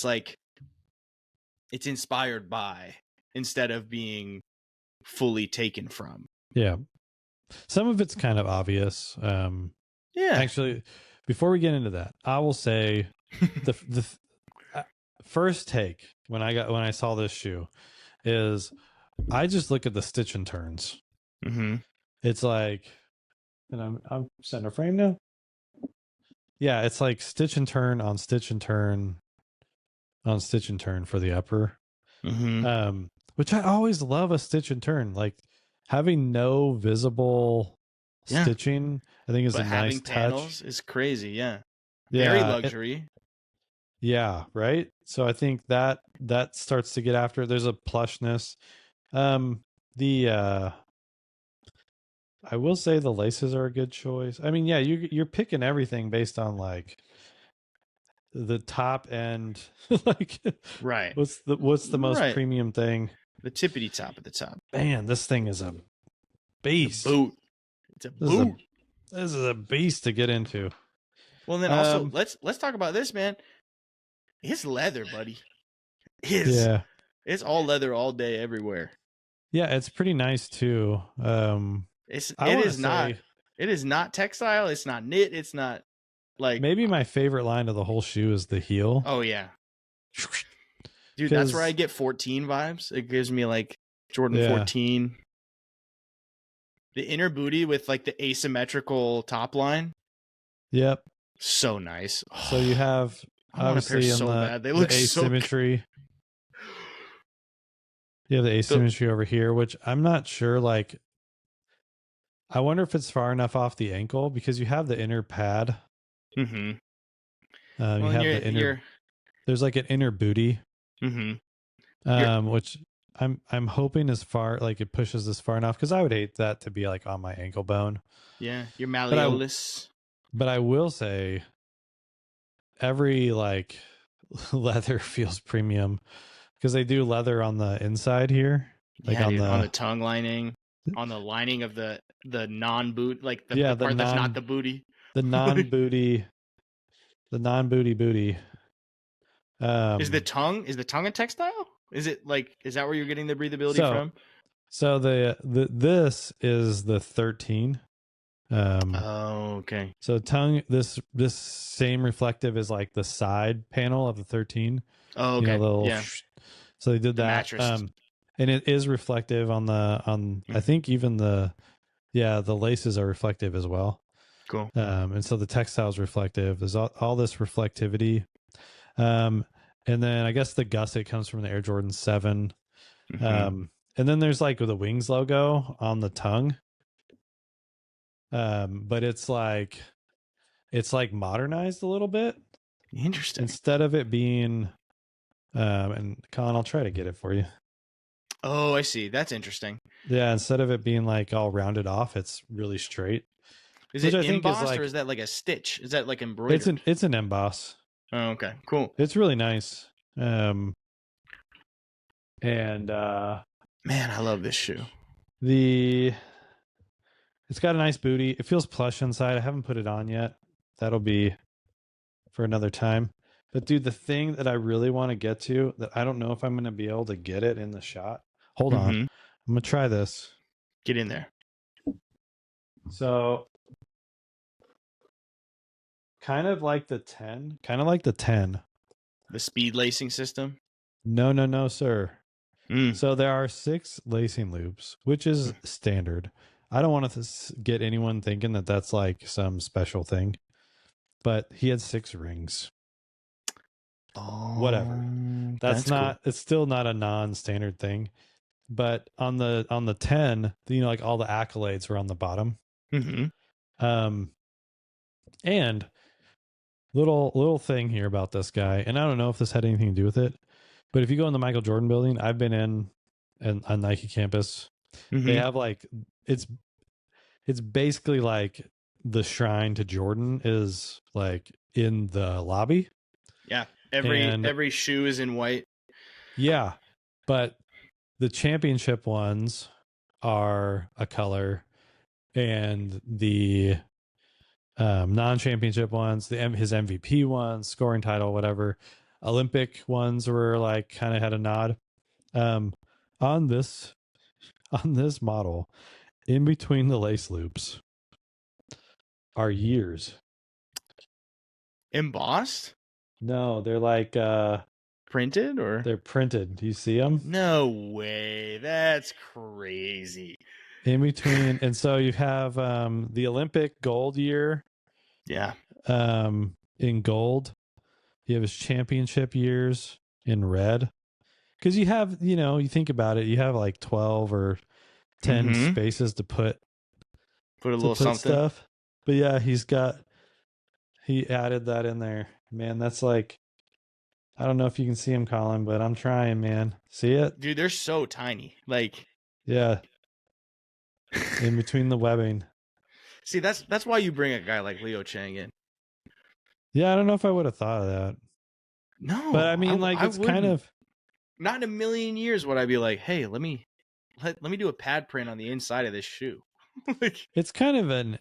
like it's inspired by instead of being fully taken from. Yeah. Some of it's kind of obvious. Yeah. Actually, before we get into that, I will say the first take when I saw this shoe is I just look at the stitch and turns. Mm-hmm. It's like, and I'm center frame now. Yeah, it's like stitch and turn on stitch and turn on stitch and turn for the upper. Mm-hmm. Which I always love a stitch and turn. Like having no visible Yeah. stitching, I think is a But nice having touch. panels is crazy. Yeah. Very Yeah, luxury. yeah, right. So I think that starts to get after. There's a plushness. The I will say the laces are a good choice. I mean, yeah, you're picking everything based on like the top end. Like, Right. what's the most Right. premium thing? The tippity top at the top. Man, this thing is a It's a beast. boot. It's a This is a boot. this is a beast to get into. Well, and then also Um, let's talk about this, man. It's leather, buddy. Is yeah, it's all leather all day everywhere. yeah, it's pretty nice too. I It want to is not say it is not textile, it's not knit, it's not like maybe my favorite line of the whole shoe is the heel. oh yeah. Dude, that's where I Because get 14 vibes. It gives me like Jordan yeah, 14. The inner booty with like the asymmetrical top line. yep. So nice. So you have I want a pair obviously in so bad. They the look so good. asymmetry. You have the asymmetry over here, which I'm not sure. Like, I wonder if it's far enough off the ankle because you have the inner pad. Mm-hmm. You Well, and have the inner. you're There's like an inner booty, mm-hmm. You're which I'm hoping is far, like it pushes this far enough because I would hate that to be like on my ankle bone. yeah, you're But I malleolus. but I will say every like leather feels premium because they do leather on the inside here, like Yeah, dude, on the tongue lining, on the lining of the non-boot, like the part that's not the booty. the non-booty booty. Is the tongue a textile? Is it like, is that where you're getting the breathability from? So this is the 13. Oh, okay. So tongue, this same reflective is like the side panel of the 13. Oh, You know, okay. the little Yeah. so they did The that. mattress. And it is reflective on I think even the laces are reflective as well. Cool. And so the textile is reflective. There's all this reflectivity. And then I guess the gusset comes from the Air Jordan 7. And then there's like the Wings logo on the tongue. But it's like modernized a little bit. Interesting. Instead of it being and Colin, I'll try to get it for you. Oh, I see. That's interesting. Yeah, instead of it being like all rounded off, it's really straight. Is it embossed or is that like a stitch? Is that like embroidered? It's an emboss. Oh, okay. Cool. It's really nice. And man, I love this shoe. It's got a nice booty. It feels plush inside. I haven't put it on yet. That'll be for another time. But dude, the thing that I really want to get to that I don't know if I'm going to be able to get it in the shot. Hold on. I'm going to try this. Get in there. So kind of like the 10. The speed lacing system? No, sir. So there are 6 lacing loops, which is standard. I don't want to get anyone thinking that that's like some special thing, but he had 6 rings. Oh, whatever. That's not. Cool. It's still not a non-standard thing. But on the 10, you know, like all the accolades were on the bottom. And little thing here about this guy, and I don't know if this had anything to do with it, but if you go in the Michael Jordan building, I've been in on Nike campus. They have like it's basically like the shrine to Jordan is like in the lobby. Yeah, every shoe is in white. Yeah, but the championship ones are a color, and the non-championship ones, his MVP ones, scoring title, whatever, Olympic ones were like kind of had a nod. On this model, in between the lace loops are years. Embossed? No, they're like printed, or they're printed. Do you see them? No way. That's crazy. In between, and so you have the Olympic gold year. Yeah. In gold. You have his championship years in red. Because you have, you know, you think about it, you have like 12 or 10 spaces to put a little something stuff. But yeah, he added that in there. Man, that's like, I don't know if you can see him, Colin, but I'm trying, man. See it? Dude, they're so tiny. Like, yeah. In between the webbing. See, that's why you bring a guy like Leo Chang in. Yeah, I don't know if I would have thought of that. No. But I mean, it's kind of, not in a million years would I be like, hey, let me do a pad print on the inside of this shoe. It's kind of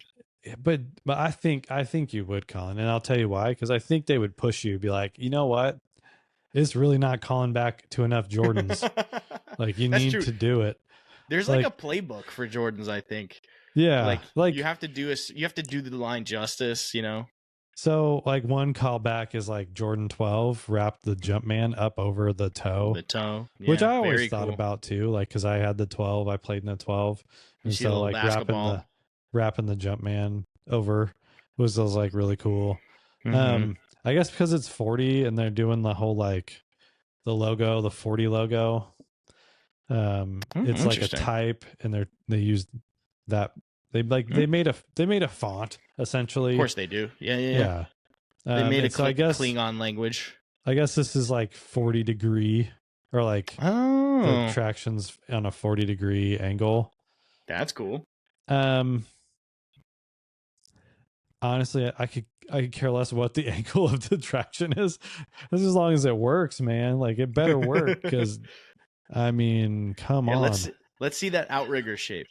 but I think you would, Colin, and I'll tell you why. Because I think they would push you, be like, you know what, it's really not calling back to enough Jordans. Like, you need to do it. There's like a playbook for Jordans, I think. Yeah, like you have to do the line justice, you know. So like one callback is like Jordan 12 wrapped the Jumpman up over the toe. Yeah, which I always thought about too, like because I had the 12, I played in the 12, and so like wrapping the Jumpman over was like really cool. I guess because it's 40 and they're doing the whole like the logo, the 40 logo. It's like a type, and they used that. They made a font essentially. Of course they do. Yeah. They made a Klingon language. I guess this is like 40 degree, or like the traction's on a 40 degree angle. That's cool. honestly, I could care less what the angle of the traction is, as long as it works, man. Like it better work, because I mean, come Yeah, on. let's see that outrigger shape.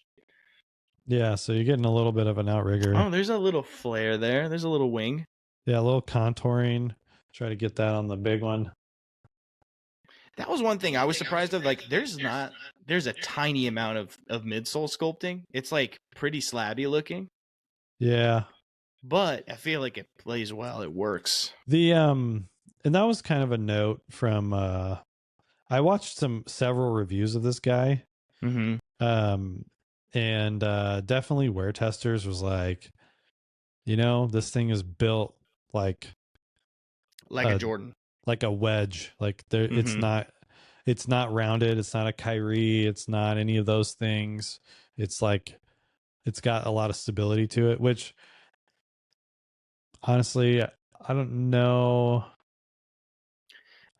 Yeah, so you're getting a little bit of an outrigger. Oh, there's a little flare there. There's a little wing. Yeah, a little contouring. Try to get that on the big one. That was one thing I was surprised of. Like, there's a tiny amount of midsole sculpting. It's like pretty slabby looking, Yeah. but I feel like it plays well. It works. The and that was kind of a note from I watched several reviews of this guy. Mm-hmm. And definitely Wear Testers was like, this thing is built like Like a Jordan. like a wedge. Like there Mm-hmm. it's not rounded, it's not a Kyrie, it's not any of those things. It's like it's got a lot of stability to it, which honestly, I don't know.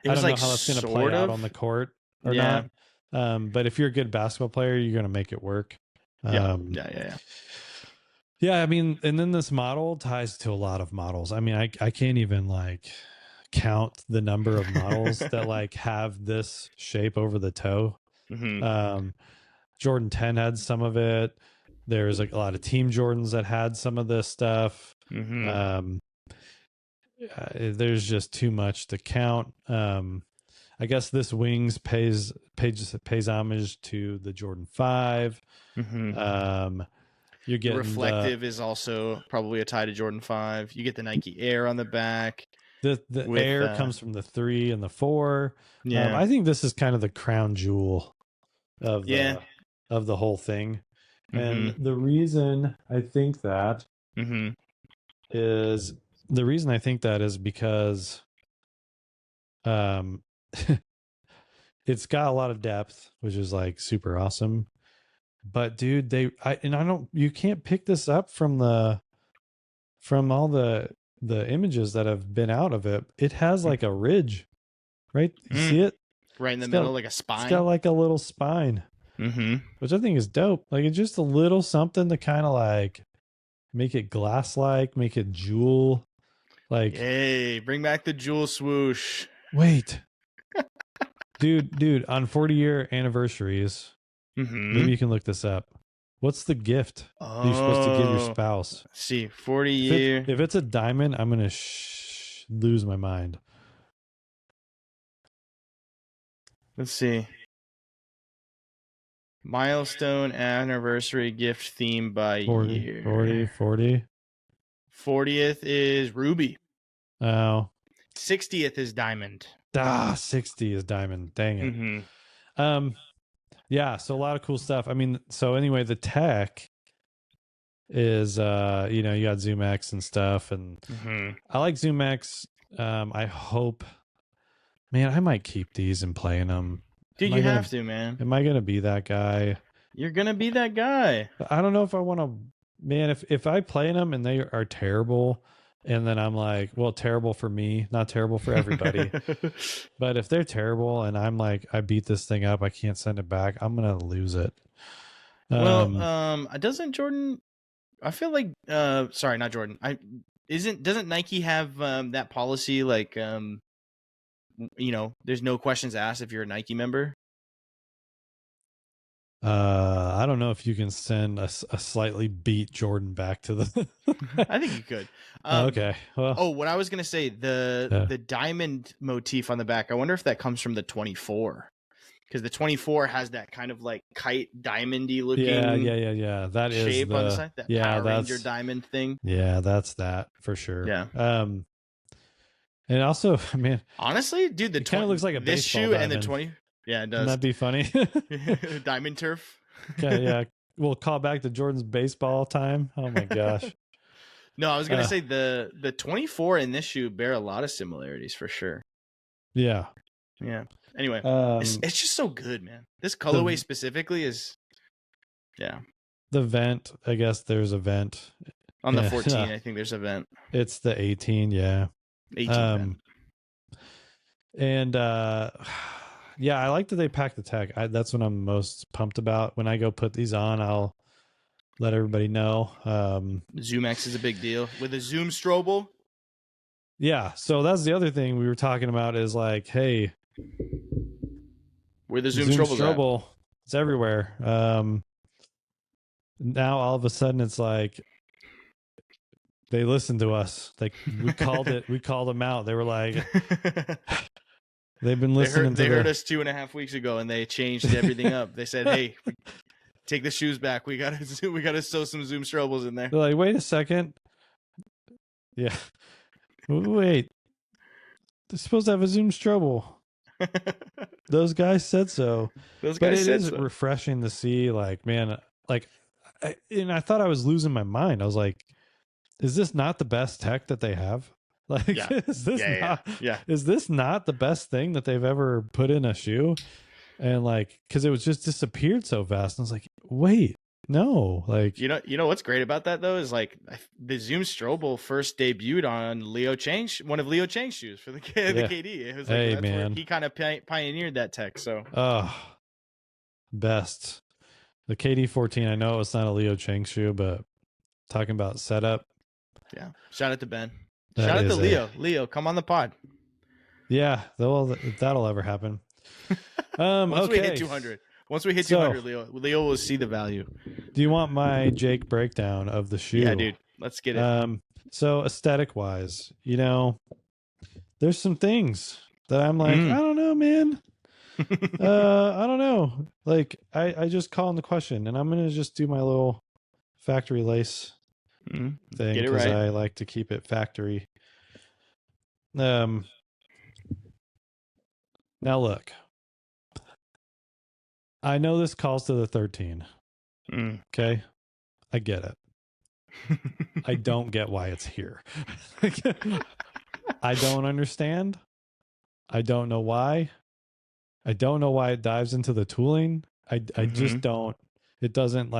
It I was don't know like how that's going to play sort out of. on the court or Yeah. not. But if you're a good basketball player, you're going to make it work. Yeah. Um, Yeah. yeah, I mean, and then this model ties to a lot of models. I mean, I can't even like count the number of models that like have this shape over the toe. Mm-hmm. Jordan 10 had some of it. There's like a lot of Team Jordans that had some of this stuff. Mm-hmm. Um, there's just too much to count. I guess this wings pays homage to the Jordan 5. Mm-hmm. You're The getting reflective is also probably a tie to Jordan 5. You get the Nike Air on the back. the With air comes from the 3 and the 4. Yeah. I think this is kind of the crown jewel of Yeah. the whole thing. And Mm-hmm. the reason I think that Mm-hmm. is because um it's got a lot of depth, which is like super awesome. But dude, you can't pick this up from all the images that have been out of it. It has like a ridge, right? You see it? Right in the It's middle, got like a it's got spine. like a little spine, Mm-hmm. which I think is dope. Like it's just a little something to kind of like make it glass like, make it jewel. Like, Yay! Bring back the jewel swoosh. wait, dude, on 40-year anniversaries, Mm-hmm. maybe you can look this up. What's the gift that you're supposed to give your Oh, spouse? let's see, 40-year. If it's a diamond, I'm gonna lose my mind. Let's see. Milestone anniversary gift theme by 40, year. 40, 40. 40th is ruby. Oh, 60th is diamond. 60 is diamond. Dang it. Mm-hmm. Yeah, so a lot of cool stuff. I mean, so anyway, the tech is you got Zoom X and stuff, and Mm-hmm. I like Zoom X. I hope, man, I might keep these and playing them. Dude, you have to, man. Am I gonna be that guy? You're gonna be that guy. I don't know if I want to. Man, if I play them and they are terrible, and then I'm like, well, terrible for me, not terrible for everybody. But if they're terrible and I'm like, I beat this thing up, I can't send it back, I'm gonna lose it. Doesn't Jordan? I feel like, sorry, not Jordan. Doesn't Nike have that policy like there's no questions asked if you're a Nike member. I don't know if you can send a slightly beat Jordan back to the. I think you could. Okay. Well. Oh, what I was gonna say, Yeah. the diamond motif on the back. I wonder if that comes from the 24, because the 24 has that kind of like kite diamondy looking. Yeah. That shape is on the side. That Power Ranger diamond thing. Yeah, that's that for sure. Yeah. And also, man, honestly, dude, it kind of looks like a this baseball shoe diamond. and the 20. Yeah, it does. Wouldn't that be funny? Diamond turf. Okay, yeah. We'll call back to Jordan's baseball time. Oh my gosh. No, I was gonna say the 24 and this shoe bear a lot of similarities for sure. Yeah. Yeah. Anyway, it's just so good, man. This colorway specifically is, yeah. The vent, I guess there's a vent on the 14. I think there's a vent. It's the 18, yeah. 18 vent. And yeah, I like that they pack the tech. That's what I'm most pumped about. When I go put these on, let everybody know. Zoom X is a big deal with a Zoom Strobel. Yeah, so that's the other thing we were talking about is like, hey, where the Zoom Zoom Strobel's at. Strobel, it's everywhere. Now all of a sudden it's like they listened to us. Like we called it, we called them out. They were like, they've been listening They heard to us 2.5 weeks ago, and they changed everything up. They said, "Hey, take the shoes back. We gotta sew some Zoom Strobels in there." They're like, wait a second. Yeah. Wait. They're supposed to have a Zoom Strobel. Those guys said so. Those But guys it said is so. refreshing to see, like, man, like, and I thought I was losing my mind. I was like, is this not the best tech that they have? Like, Yeah, yeah. is this not the best thing that they've ever put in a shoe? And like, because it was just disappeared so fast. And I was like, wait, no, like, You know what's great about that though is like the Zoom Strobel first debuted on one of Leo Chang's shoes for the yeah. KD. It was like Hey, that's man. where he kind of pioneered that tech. So, best. The KD14. I know it's not a Leo Chang shoe, but talking about setup. yeah. Shout out to Ben. That Shout out to is Leo. Leo, come on the pod. Yeah, if that'll ever happen. Once we hit Okay. 200. Once we hit 200, Leo will see the value. Do you want my Jake breakdown of the shoe? Yeah, dude. Let's get it. So aesthetic wise, there's some things that I'm like, I don't know, man. I don't know. Like I just call in the question, and I'm gonna just do my little factory lace thing because right. I like to keep it factory. Now look, I know this calls to the 13. Okay, I get it. I don't get why it's here. I don't understand. I don't know why. I don't know why it dives into the tooling. I just don't. It doesn't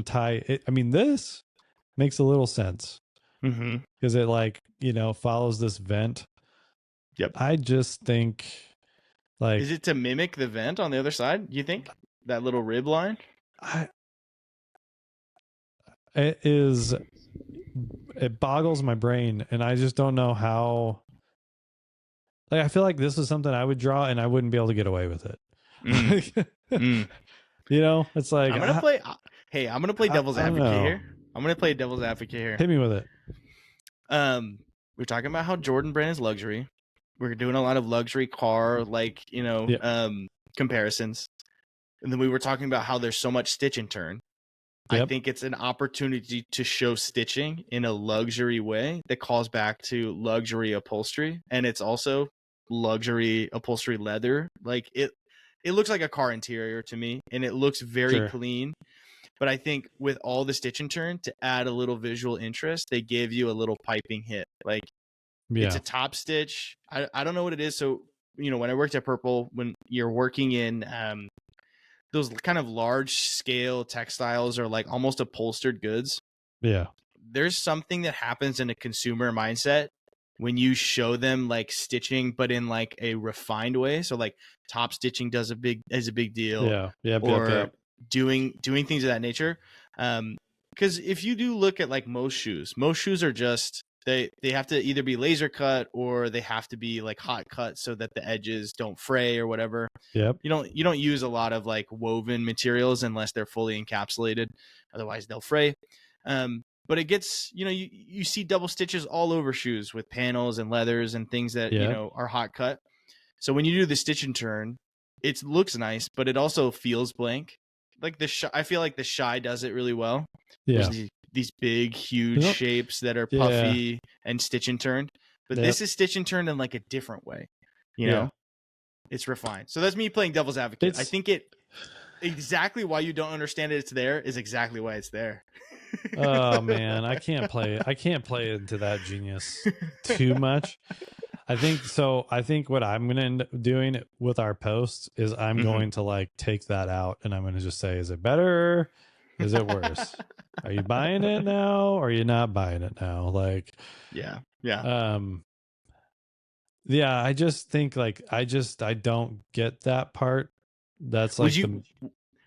tie. I mean, this makes a little sense because it follows this vent. Yep. I just think is it to mimic the vent on the other side? You think that little rib line? It boggles my brain, and I just don't know how. Like, I feel like this is something I would draw, and I wouldn't be able to get away with it. It's like I'm gonna play. Hey, I'm gonna play devil's advocate here. I'm gonna play devil's advocate here. Hit me with it. We're talking about how Jordan Brand is luxury. We're doing a lot of luxury car, comparisons, and then we were talking about how there's so much stitch and turn. Yep. I think it's an opportunity to show stitching in a luxury way that calls back to luxury upholstery, and it's also luxury upholstery leather. Like it looks like a car interior to me, and it looks very clean. But I think with all the stitch and turn, to add a little visual interest, they gave you a little piping hit. Like it's a top stitch. I don't know what it is. So when I worked at Purple, when you're working in those kind of large scale textiles or like almost upholstered goods. Yeah. There's something that happens in a consumer mindset when you show them like stitching, but in like a refined way. So like top stitching is a big deal. Yeah. Yep, or doing things of that nature. Because if you do look at like most shoes are just they have to either be laser cut or they have to be like hot cut so that the edges don't fray or whatever. Yep. You don't use a lot of like woven materials unless they're fully encapsulated. Otherwise they'll fray. But it gets, you see double stitches all over shoes with panels and leathers and things that, are hot cut. So when you do the stitch and turn, it looks nice, but it also feels blank. Like I feel like the Shy does it really well. Yeah. There's these big, huge shapes that are puffy and stitch and turned. But this is stitch and turned in like a different way. You know? It's refined. So that's me playing devil's advocate. I think exactly why you don't understand it's there is exactly why it's there. Oh man, I can't play into that genius too much. I think what I'm going to end up doing with our posts is I'm going to like take that out and I'm going to just say, is it better? Is it worse? Are you buying it now? Or are you not buying it now? Like, yeah. I just think like, I don't get that part. That's like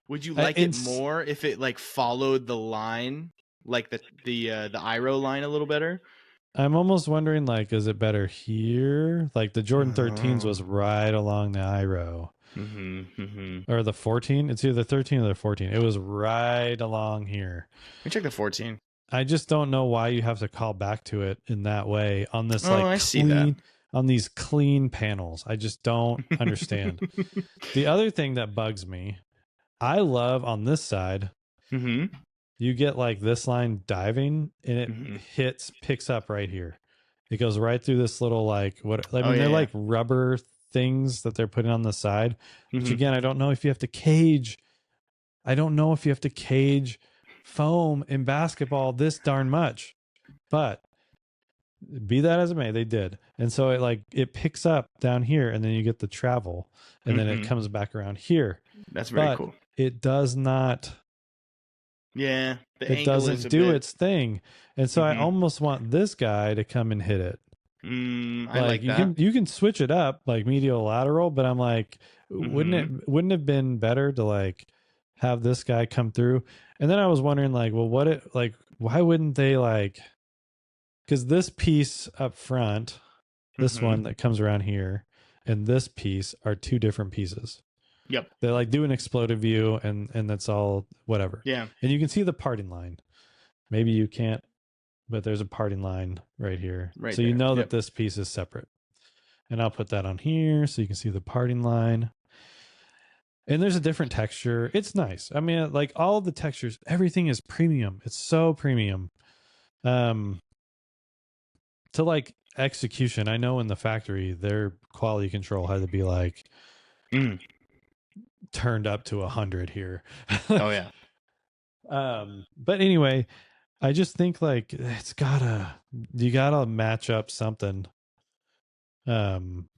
Would you like it It's more if it like followed the line, like the IRO line a little better? I'm almost wondering, like, is it better here? Like the Jordan 13s Oh. was right along the IRO. Mm-hmm. Or the 14. It's either the 13 or the 14. It was right along here. Let me check the 14. I just don't know why you have to call back to it in that way on this Oh, like I see that. clean, on these clean panels. I just don't understand. The other thing that bugs me, I love on this side, Mm-hmm. you get like this line diving and it Mm-hmm. picks up right here. It goes right through this little like what I Oh mean, they're yeah, like rubber things that they're putting on the side, yeah. which Mm-hmm. again, I don't know if you have to cage. I don't know if you have to cage foam in basketball this darn much, but be that as it may, they did. And so it like it picks up down here and then you get the travel and then it Mm-hmm. comes back around here. That's very But cool. it does not Yeah, the it angle is doesn't a do bit. its thing. And so I Mm-hmm. almost want this guy to come and hit it. I Like like that. you can switch it up like medial lateral, but I'm like Mm-hmm. wouldn't it have been better to like have this guy come through? And then I was wondering like, well what it like why wouldn't they like cuz this piece up front, this Mm-hmm. one that comes around here and this piece are two different pieces. Yep. They like do an exploded view and that's all whatever. Yeah. And you can see the parting line. Maybe you can't, but there's a parting line right here. Right So you there. know that Yep. this piece is separate. And I'll put that on here so you can see the parting line. And there's a different texture. It's nice. I mean, like all the textures, everything is premium. It's so premium. Um, to like execution, I know in the factory, their quality control had to be like Mm. turned up to 100 here. Oh yeah. But anyway, I just think like you gotta match up something. Um,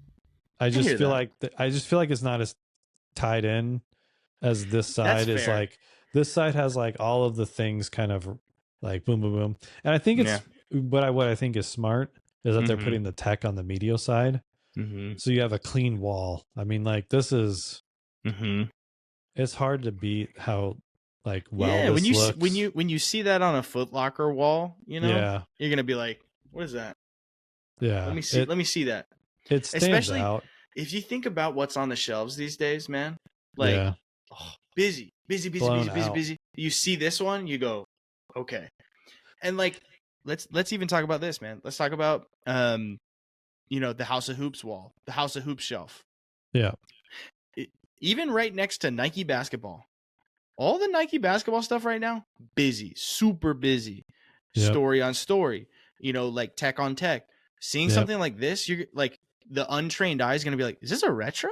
I I just hear feel that. like I just feel like it's not as tied in as this That's side is fair. like this side has like all of the things kind of like boom boom boom. And I think Yeah. it's what I think is smart is that they're Mm-hmm. putting the tech on the medial side. Mm-hmm. So you have a clean wall. I mean like this is Mm-hmm. it's hard to beat how like well Yeah. When this you see, looks. when you see that on a Foot Locker wall, Yeah. you're gonna be like, "What is that? Let Yeah. me see. Let me see that." It stands Especially out. if you think about what's on the shelves these days, man. Like, Yeah. oh, busy, busy, busy, Blown busy, busy, out. busy. You see this one, you go, okay. And like, let's even talk about this, man. Let's talk about the House of Hoops wall, the House of Hoops shelf. Yeah. It, even right next to Nike basketball, all the Nike basketball stuff right now, busy, super busy, Yep. story on story, like tech on tech. Seeing Yep. something like this, you're like the untrained eye is gonna be like, is this a retro?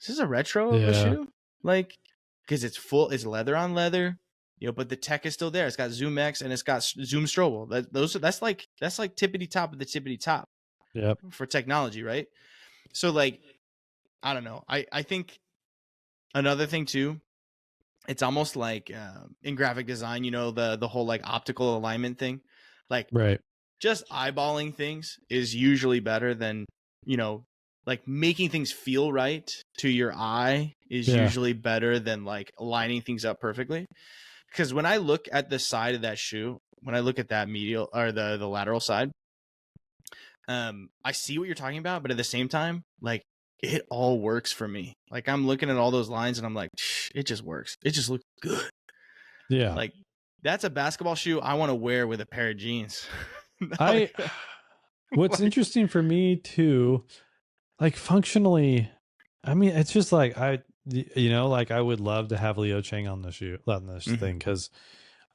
Is this a retro of a Yeah. shoe? Like, because it's leather on leather, but the tech is still there. It's got Zoom X and it's got Zoom Strobel. That's like tippity top of the tippity top Yep. for technology, right? So like, I don't know. I think another thing too, it's almost like in graphic design, the whole like optical alignment thing. Like Right. just eyeballing things is usually better than, like making things feel right to your eye is Yeah. usually better than like lining things up perfectly. Because when I look at the side of that shoe, when I look at that medial or the lateral side, I see what you're talking about, but at the same time, like it all works for me. Like I'm looking at all those lines and I'm like, it just works. It just looks good. Yeah. Like that's a basketball shoe I want to wear with a pair of jeans. I like, what's like, interesting for me too, like functionally, I mean, it's just like like I would love to have Leo Chang on this mm-hmm, thing because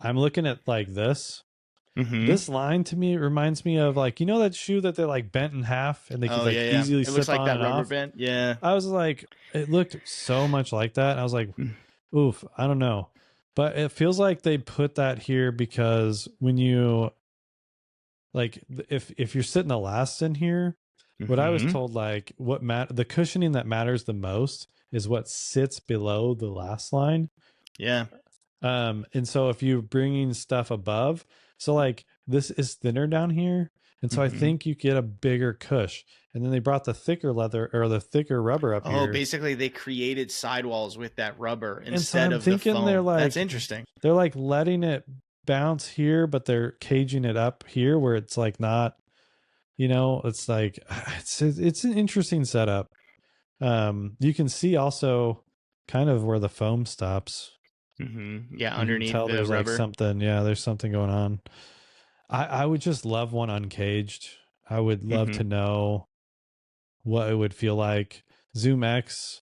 I'm looking at like this. mm-hmm. This line to me reminds me of like that shoe that they're like bent in half and they could Oh like yeah, yeah. easily It looks slip like on that and rubber off. band. Yeah. I was like, it looked so much like that. I was like, Mm. oof, I don't know. But it feels like they put that here because when you like if you're sitting the last in here, what I was Mm-hmm. told like the cushioning that matters the most is what sits below the last line. Yeah. And so if you're bringing stuff above, so like this is thinner down here And so I think you get a bigger cush. And then they brought the thicker leather or the thicker rubber up Oh, here. basically they created sidewalls with that rubber And so instead I'm of the thinking foam. That's interesting. they're like letting it bounce here, but they're caging it up here where it's like not, it's like it's an interesting setup. You can see also kind of where the foam stops. Yeah, You can underneath tell the there's like rubber. something, there's something going on. I would just love one uncaged. I would love to know what it would feel like. Zoom X,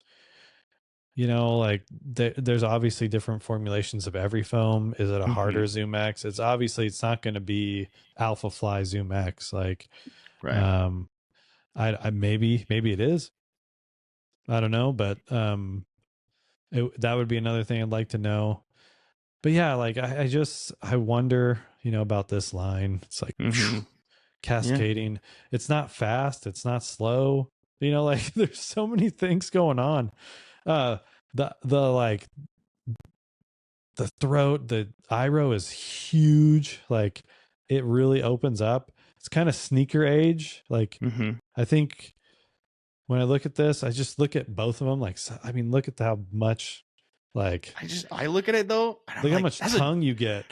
like there's obviously different formulations of every foam. Is it a harder Zoom X? It's not going to be Alpha Fly Zoom X. Like, Right. I maybe it is. I don't know, but that would be another thing I'd like to know. But yeah, like I wonder, about this line. It's like cascading. Yeah. It's not fast. It's not slow. Like there's so many things going on. The like the throat, the eye row is huge. Like it really opens up. It's kind of sneaker age. Like I think when I look at this, I just look at both of them. Like, I mean, look at how much, like, I look at it though. And look how much tongue you get.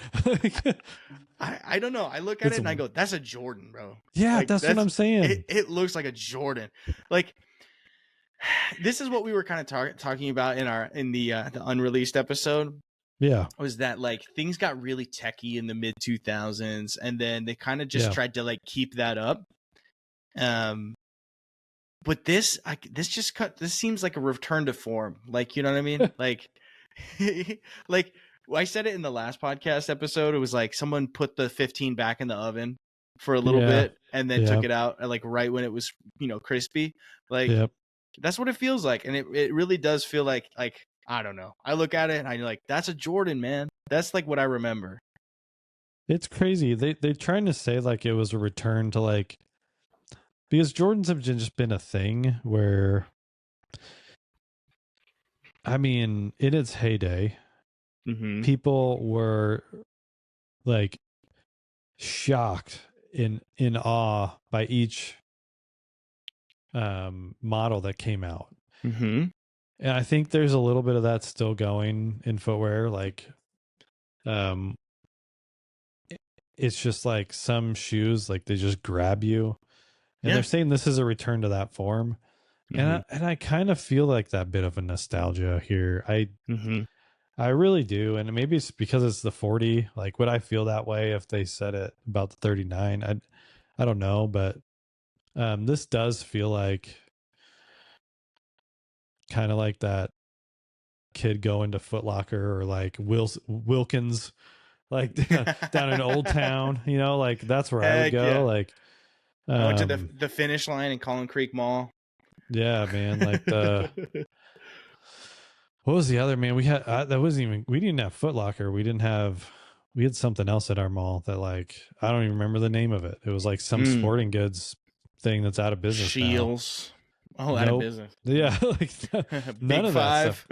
I don't know. I look at it and I go, that's a Jordan, bro. Yeah, like, that's what I'm saying. It looks like a Jordan. Like, this is what we were kind of talking about in the unreleased episode. Yeah, was that like things got really techy in the mid 2000s, and then they kind of just tried to like keep that up. But this seems like a return to form. Like, you know what I mean? Like, like I said it in the last podcast episode. It was like someone put the 15 back in the oven for a little bit and then took it out like right when it was, crispy. Like that's what it feels like. And it really does feel like, I don't know. I look at it and I'm like, that's a Jordan, man. That's like what I remember. It's crazy. They're trying to say like it was a return to like, because Jordans have just been a thing where, I mean, in its heyday, people were like shocked in awe by each model that came out. And I think there's a little bit of that still going in footwear. Like, it's just like some shoes, like they just grab you, and they're saying this is a return to that form. And I kind of feel like that bit of a nostalgia here. I really do. And maybe it's because it's the 40. Like, would I feel that way if they said it about the 39? I don't know, but this does feel like kind of like that kid going to Foot Locker or like Wilkins, like down in Old Town, like that's where I would go. Yeah. Like, I went to the finish line in Collin Creek Mall. Yeah, man. Like what was the other, man? We had, we didn't have Foot Locker. We had something else at our mall that like, I don't even remember the name of it. It was like some sporting goods thing that's out of business Shields. now. Out of business. Yeah. Like none of that stuff.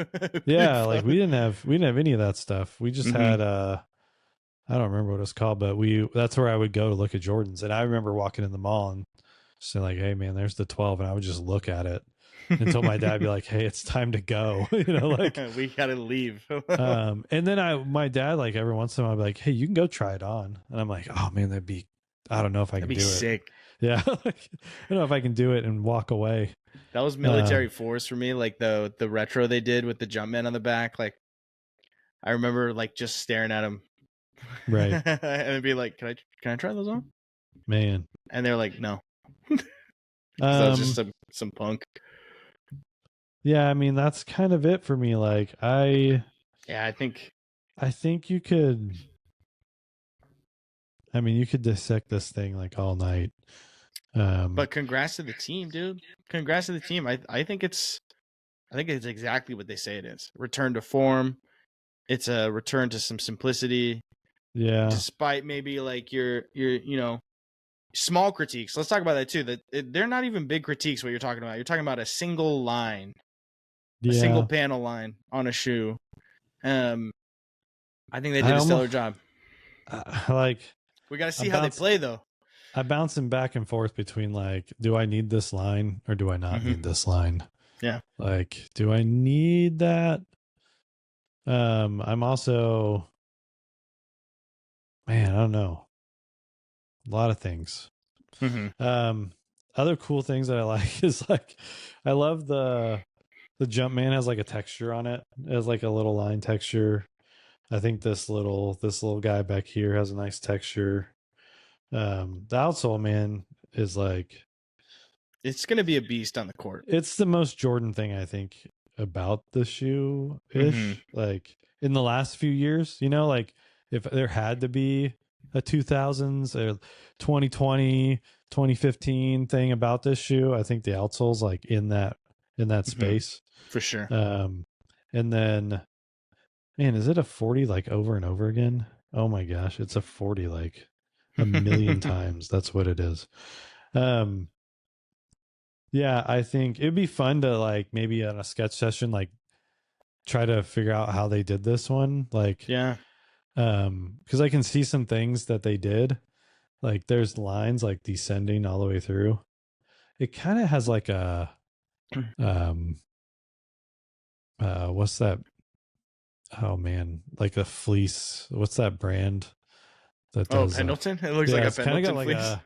Yeah. Like we didn't have any of that stuff. We just had, I don't remember what it was called, but that's where I would go to look at Jordans. And I remember walking in the mall and saying like, hey man, there's the 12. And I would just look at it until my dad would be like, hey, it's time to go. Like we gotta leave. And then my dad, like every once in a while, be like, hey, you can go try it on. And I'm like, oh man, I don't know if I can do it. That'd be sick. Yeah. Like, I don't know if I can do it and walk away. That was military force for me. Like the retro they did with the Jumpman on the back. Like I remember like just staring at them. Right. And it'd be like, can I try those on? Man. And they're like, no. That was just some punk. Yeah, I mean that's kind of it for me. Like I think you could. I mean, you could dissect this thing like all night. But congrats to the team, dude. Congrats to the team. I think it's exactly what they say it is. Return to form. It's a return to some simplicity. Yeah. Despite maybe like your small critiques. Let's talk about that too. They're not even big critiques what you're talking about. You're talking about a single line. A single panel line on a shoe. I think they did a stellar job. Like we got to see how they play though. I'm bouncing back and forth between like, do I need this line or do I not need this line? Yeah. Like, do I need that? I'm also, man, I don't know. A lot of things. Um, other cool things that I like is like, I love the Jumpman has like a texture on it. It has like a little line texture. I think this little guy back here has a nice texture. The outsole, man, is like, It's gonna be a beast on the court. it's the most Jordan thing I think about the shoe Mm-hmm. ish. Like in the last few years, like if there had to be a 2000s or 2020, 2015 thing about this shoe, I think the outsole's like in that Mm-hmm. space. For sure. And then, man, is it a 40 like over and over again? Oh my gosh, it's a 40 like a million times. That's what it is. Um, yeah, I think it'd be fun to like maybe on a sketch session, like try to figure out how they did this one. Like, Yeah. because I can see some things that they did. Like there's lines like descending all the way through. It kind of has like a um what's that? Oh man, like a fleece. What's that brand that Oh, does Pendleton. It looks like yeah, a it's kind of got Pendleton like fleece.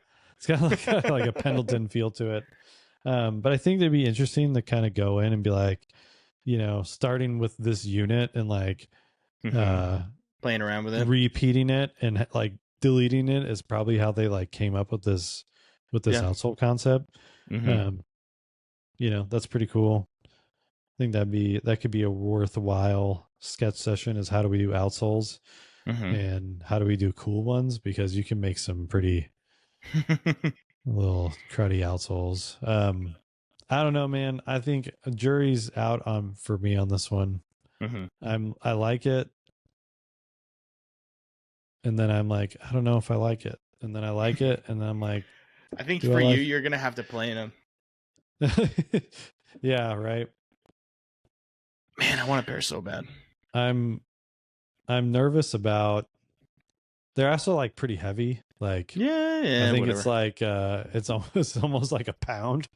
it's got like a Pendleton feel to it. But I think it'd be interesting to kind of go in and be like, starting with this unit and like Mm-hmm. uh Playing around with it. repeating it and like deleting it is probably how they like came up with this Yeah. outsole concept. Mm-hmm. Um, that's pretty cool. I think that could be a worthwhile sketch session is how do we do outsoles Mm-hmm. and how do we do cool ones because you can make some pretty little cruddy outsoles. I don't know, man. I think a jury's out on for me on this one. Mm-hmm. I like it, and then I'm like, I don't know if I like it, and then I like it, and then I'm like, I think do I for you, like? you're gonna have to play in them. Yeah, right. Man, I want a pair so bad. I'm I'm nervous about. They're also like pretty heavy. Like Yeah, I yeah, think it's whatever. like it's almost like a pound.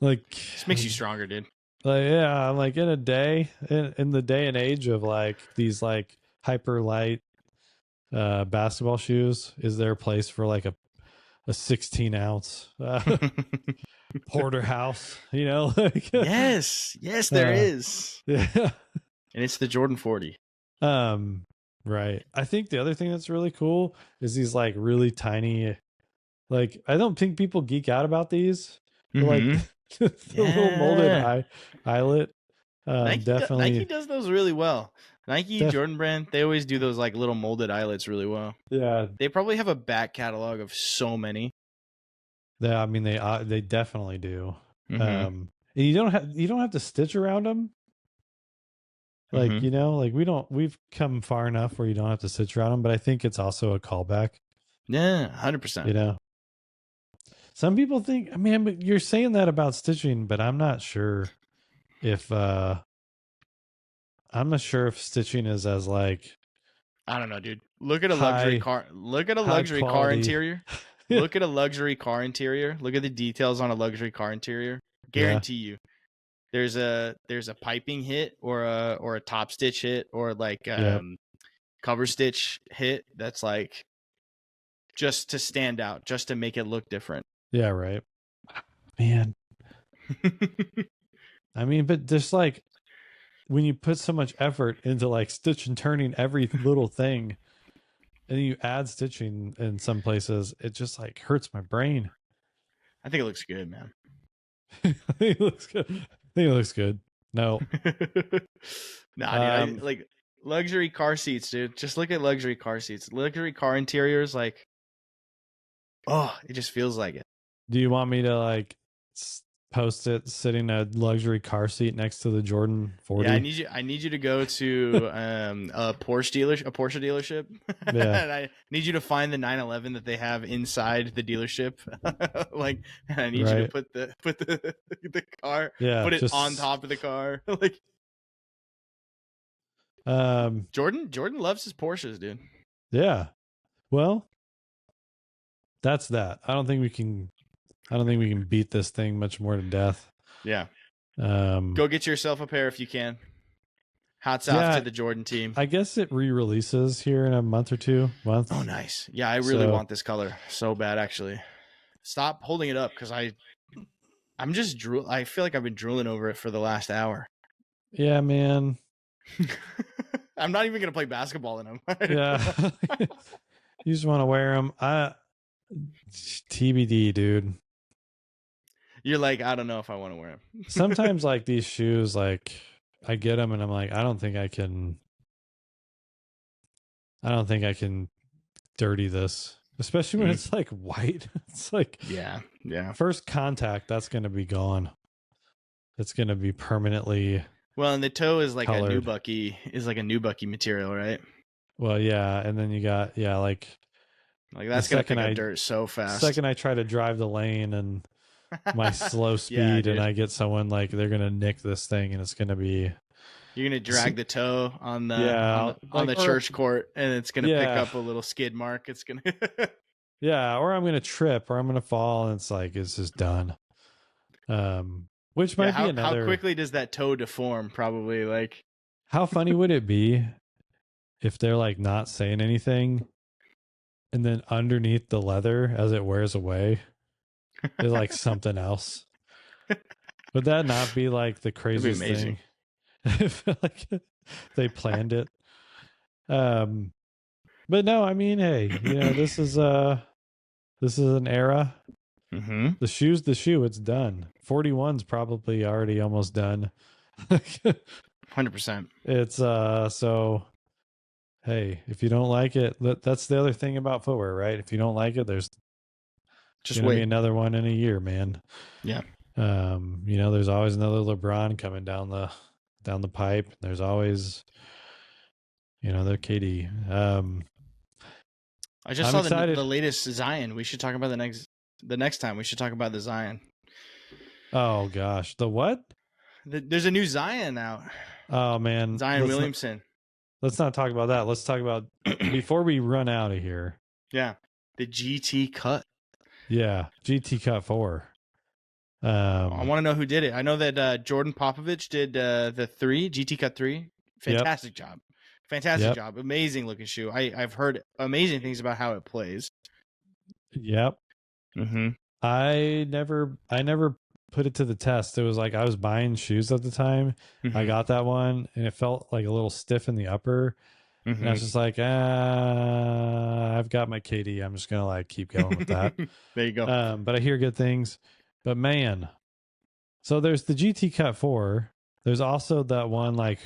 Like This makes you stronger, dude. yeah, I'm like in a day in the day and age of like these like hyper light basketball shoes, is there a place for like a 16-ounce porterhouse, like Yes, yes, there is, yeah. and it's the Jordan 40. um right, I think the other thing that's really cool is these like really tiny, like I don't think people geek out about these, but like Mm-hmm. the little molded Yeah, eyelet, Nike definitely does those really well. Nike, def Jordan brand, they always do those like little molded eyelets really well. yeah. They probably have a back catalog of so many. Yeah, I mean they definitely do. Mm-hmm. And you don't have to stitch around them. Like, Mm-hmm. like we've come far enough where you don't have to stitch around them, but I think it's also a callback, Yeah, 100%. you know. Some people think, man, but you're saying that about stitching, but if I'm not sure if stitching is as like I don't know, dude. Look at a luxury high car. Look at a high luxury car quality. interior. Look at a luxury car interior. Look at the details on a luxury car interior. Yeah. Guarantee you, there's a piping hit or a top stitch hit or like Yeah. cover stitch hit that's like just to stand out, just to make it look different. Yeah, right. Man, I mean, but just like when you put so much effort into like stitch and turning every little thing and you add stitching in some places, it just like hurts my brain. I think it looks good, man. I think it looks good. I think it looks good. No. Nah, dude. I Um, like luxury car seats, dude. Just look at luxury car seats. Luxury car interiors, like, oh, it just feels like it. do you want me to like post it sitting a luxury car seat next to the Jordan Yeah, I 40? need you. I need you to go to a Porsche dealership, Yeah. and I need you to find the 911 that they have inside the dealership. Like, and I need you to Right. put the car, Yeah. put it on Just, top of the car. Like um, Jordan loves his Porsches, dude. yeah. Well, that's that. I don't think we can beat this thing much more to death. Yeah. Um, Go get yourself a pair if you can. Hats off to yeah, the Jordan team. I guess it re-releases here in a month or 2 Oh, months. nice. Yeah, I really So want this color so bad, actually. Stop holding it up because I'm just I feel like I've been drooling over it for the last hour. yeah, man. I'm not even gonna play basketball in them. Yeah, you just want to wear them. TBD, dude. You're like, I don't know if I want to wear them. Sometimes like these shoes, like I get them and I'm like, I don't think I can dirty this, especially when it's like white. It's like, yeah. first contact, that's going to be gone. It's going to be permanently. Well, and the toe is like colored. a nubucky material, right? Well, yeah, and then you got like that's gonna pick up dirt so fast. Second I try to drive the lane and my slow speed, and I get someone like they're gonna nick this thing, and it's gonna be. You're gonna drag the toe on the church court, and it's gonna pick up a little skid mark. It's gonna. Yeah, or I'm gonna trip, or I'm gonna fall, and it's just done. Which might be another. How quickly does that toe deform? Probably like. How funny would it be if they're like not saying anything, and then underneath the leather as it wears away is like something else? Would that not be like the craziest thing? I feel like they planned it. But no, I mean, hey, this is an era. Mm-hmm. The shoe's the shoe. It's done. 41's probably already almost done. 100%. It's so. Hey, if you don't like it, that's the other thing about footwear, right? If you don't like it, there's just gonna be another one in a year, man. Yeah. There's always another LeBron coming down the pipe. There's always, the KD. I just saw the latest Zion. We should talk about the next time. We should talk about the Zion. Oh gosh, the what? There's a new Zion out. Oh man, Zion Williamson. Let's not talk about that. Let's talk about before we run out of here. Yeah, the GT Cut. Yeah, GT Cut 4. I want to know who did it. I know that Jordan Popovich did the GT Cut 3. Fantastic job. Fantastic job. Amazing looking shoe. I've heard amazing things about how it plays. Yep. Mm-hmm. I never put it to the test. It was like I was buying shoes at the time. Mm-hmm. I got that one and it felt like a little stiff in the upper. Mm-hmm. And I was just like, I've got my KD. I'm just gonna like keep going with that. There you go. But I hear good things. But man, so there's the GT Cut 4. There's also that one, like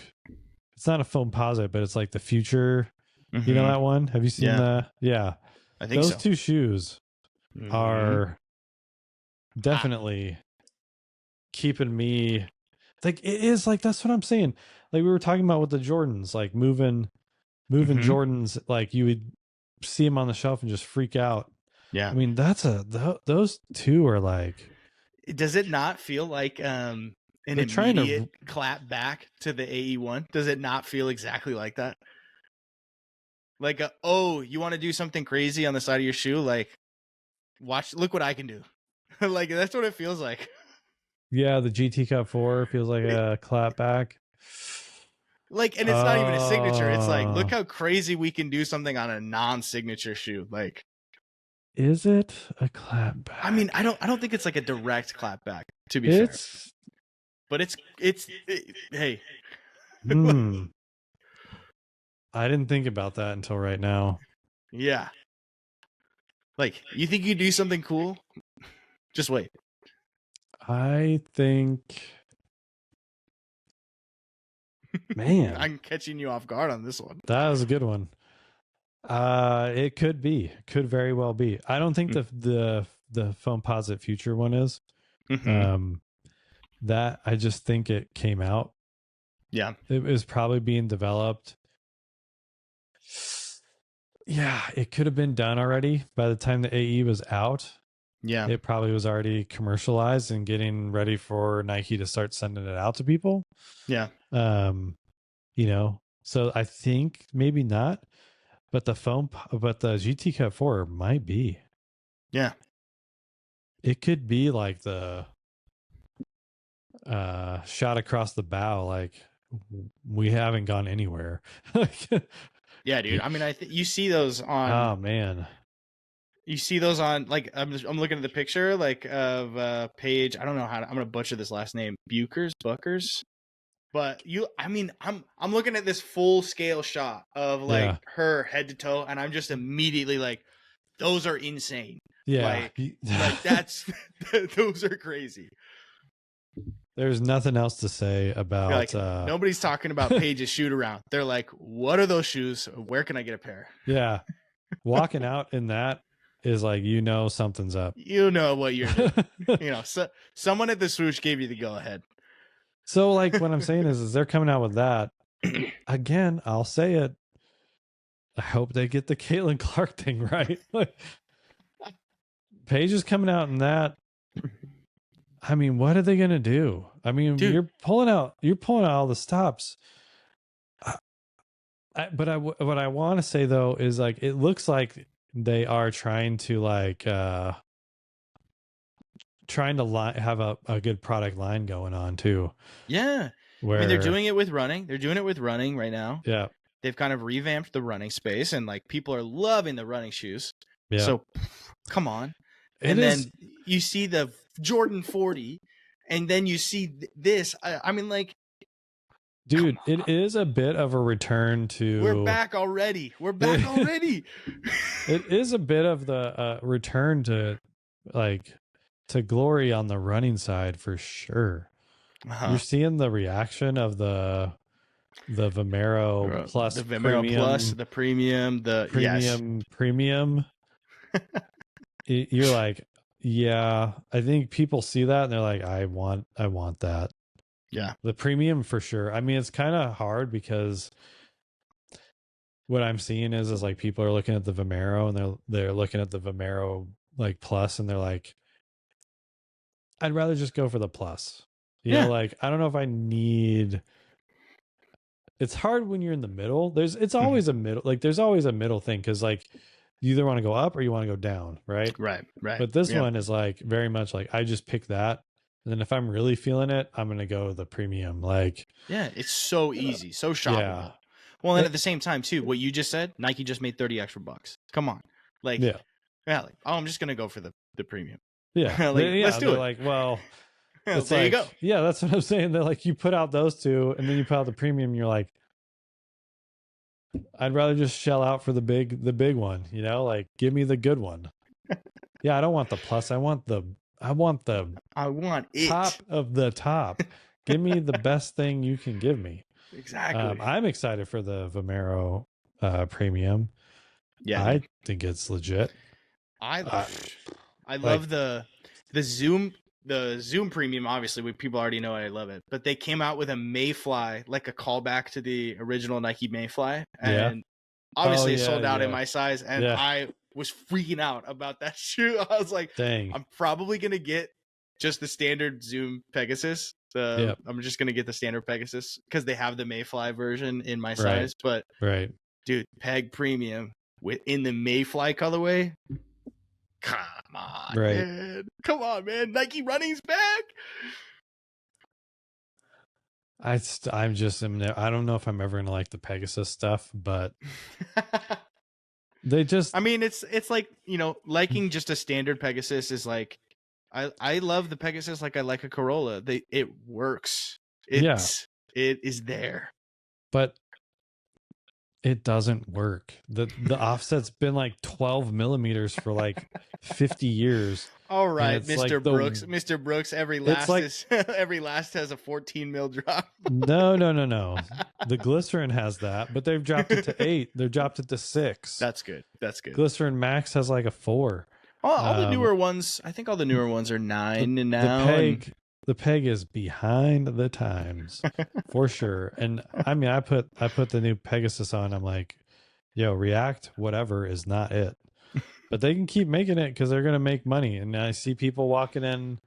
it's not a foam posit, but it's like the Future. Mm-hmm. You know that one? Have you seen that? Yeah. I think those two shoes are definitely keeping me like it is like that's what I'm saying. Like we were talking about with the Jordans, like moving Jordans, like you would see them on the shelf and just freak out. Yeah. I mean, those two are like. Does it not feel like an immediate clap back to the AE1? Does it not feel exactly like that? Like, you want to do something crazy on the side of your shoe? Like, look what I can do. Like, that's what it feels like. Yeah, the GT Cut 4 feels like a clap back. Like, and it's not even a signature. It's like, look how crazy we can do something on a non-signature shoe. Like, is it a clap back? I mean, I don't think it's like a direct clap back, to be fair. But it's hey. I didn't think about that until right now. Yeah. Like, you think you do something cool? Just wait. I think, man, I'm catching you off guard on this one. That was a good one. It could very well be. I don't think the foam posit Future one is. Mm-hmm. That I just think it came out. Yeah, it was probably being developed. Yeah, it could have been done already by the time the AE was out. Yeah, it probably was already commercialized and getting ready for Nike to start sending it out to people. Yeah. So I think maybe not, but the GT Cut 4 might be. Yeah. It could be like the shot across the bow, like we haven't gone anywhere. Yeah, dude. I mean, you see those on. Oh man. You see those on, like, I'm looking at the picture, like, of Paige. I don't know I'm gonna butcher this last name. Buckers. But I mean, I'm looking at this full scale shot of like Yeah. her head to toe, and I'm just immediately like, those are insane. Yeah. Like that's those are crazy. There's nothing else to say about Like, nobody's talking about Paige's shoot around. They're like, what are those shoes? Where can I get a pair? yeah. Walking out in that is like, you know, something's up. You know what you're doing. So someone at the swoosh gave you the go ahead. So like what I'm saying is they're coming out with that. Again, I'll say it. I hope they get the Caitlin Clark thing right. Paige is coming out in that. I mean, what are they gonna do? I mean, Dude. you're pulling out all the stops. What I want to say though is like it looks like they are trying to have a good product line going on too. Yeah. Where I mean, they're doing it with running. They're doing it with running right now. Yeah. They've kind of revamped the running space, and like people are loving the running shoes. Yeah. So come on. Then you see the Jordan 40, and then you see this. I mean, like, dude, it is a bit of a return to. We're back already. It is a bit of the return to glory on the running side for sure. You're seeing the reaction of the Vomero Plus, the Vomero premium, Plus, the premium, premium. You're like, yeah, I think people see that and they're like, I want that. Yeah, the premium for sure. I mean, it's kind of hard because what I'm seeing is like people are looking at the Vomero and they're looking at the Vomero like Plus and they're like, I'd rather just go for the Plus. You know, like I don't know if I need. It's hard when you're in the middle. It's always a middle. Like there's always a middle thing because like you either want to go up or you want to go down, right? Right. But this one is like very much like I just pick that, and then if I'm really feeling it, I'm gonna go the premium. Like it's so easy, so shoppable. Yeah. Well, and at the same time too, what you just said, Nike just made $30 extra. Come on, like like I'm just gonna go for the premium. Yeah, let's do it. Like, well. It's there you go. Yeah, that's what I'm saying. They're like, you put out those two, and then you put out the premium. And you're like, I'd rather just shell out for the big one. You know, like give me the good one. Yeah, I don't want the Plus. I want it. Top of the top. Give me the best thing you can give me. Exactly. I'm excited for the Vomero premium. Yeah, I think it's legit. I love the Zoom. The Zoom premium, obviously, people already know I love it. But they came out with a Mayfly, like a callback to the original Nike Mayfly. And obviously it sold out in my size. And I was freaking out about that shoe. I was like, dang, I'm probably going to get just the standard Zoom Pegasus. I'm just going to get the standard Pegasus because they have the Mayfly version in my size. But, dude, Peg Premium in the Mayfly colorway. Come on, man. Come on, man. Nike running's back. I don't know if I'm ever gonna like the Pegasus stuff, but they just. I mean, it's like, liking just a standard Pegasus is like, I love the Pegasus like I like a Corolla. It works. It is there, but it doesn't work. The offset's been like 12 millimeters for like 50 years. All right, Mr. Brooks. Mr. Brooks, every last has a 14 mil drop. No. The Glycerin has that, but they've dropped it to 8. They've dropped it to 6. That's good. Glycerin Max has like a 4. All the newer ones, I think all the newer ones are 9 now. The Peg is behind the times for sure. And I mean, I put the new Pegasus on. I'm like, yo, React, whatever is not it, but they can keep making it because they're going to make money. And I see people walking in,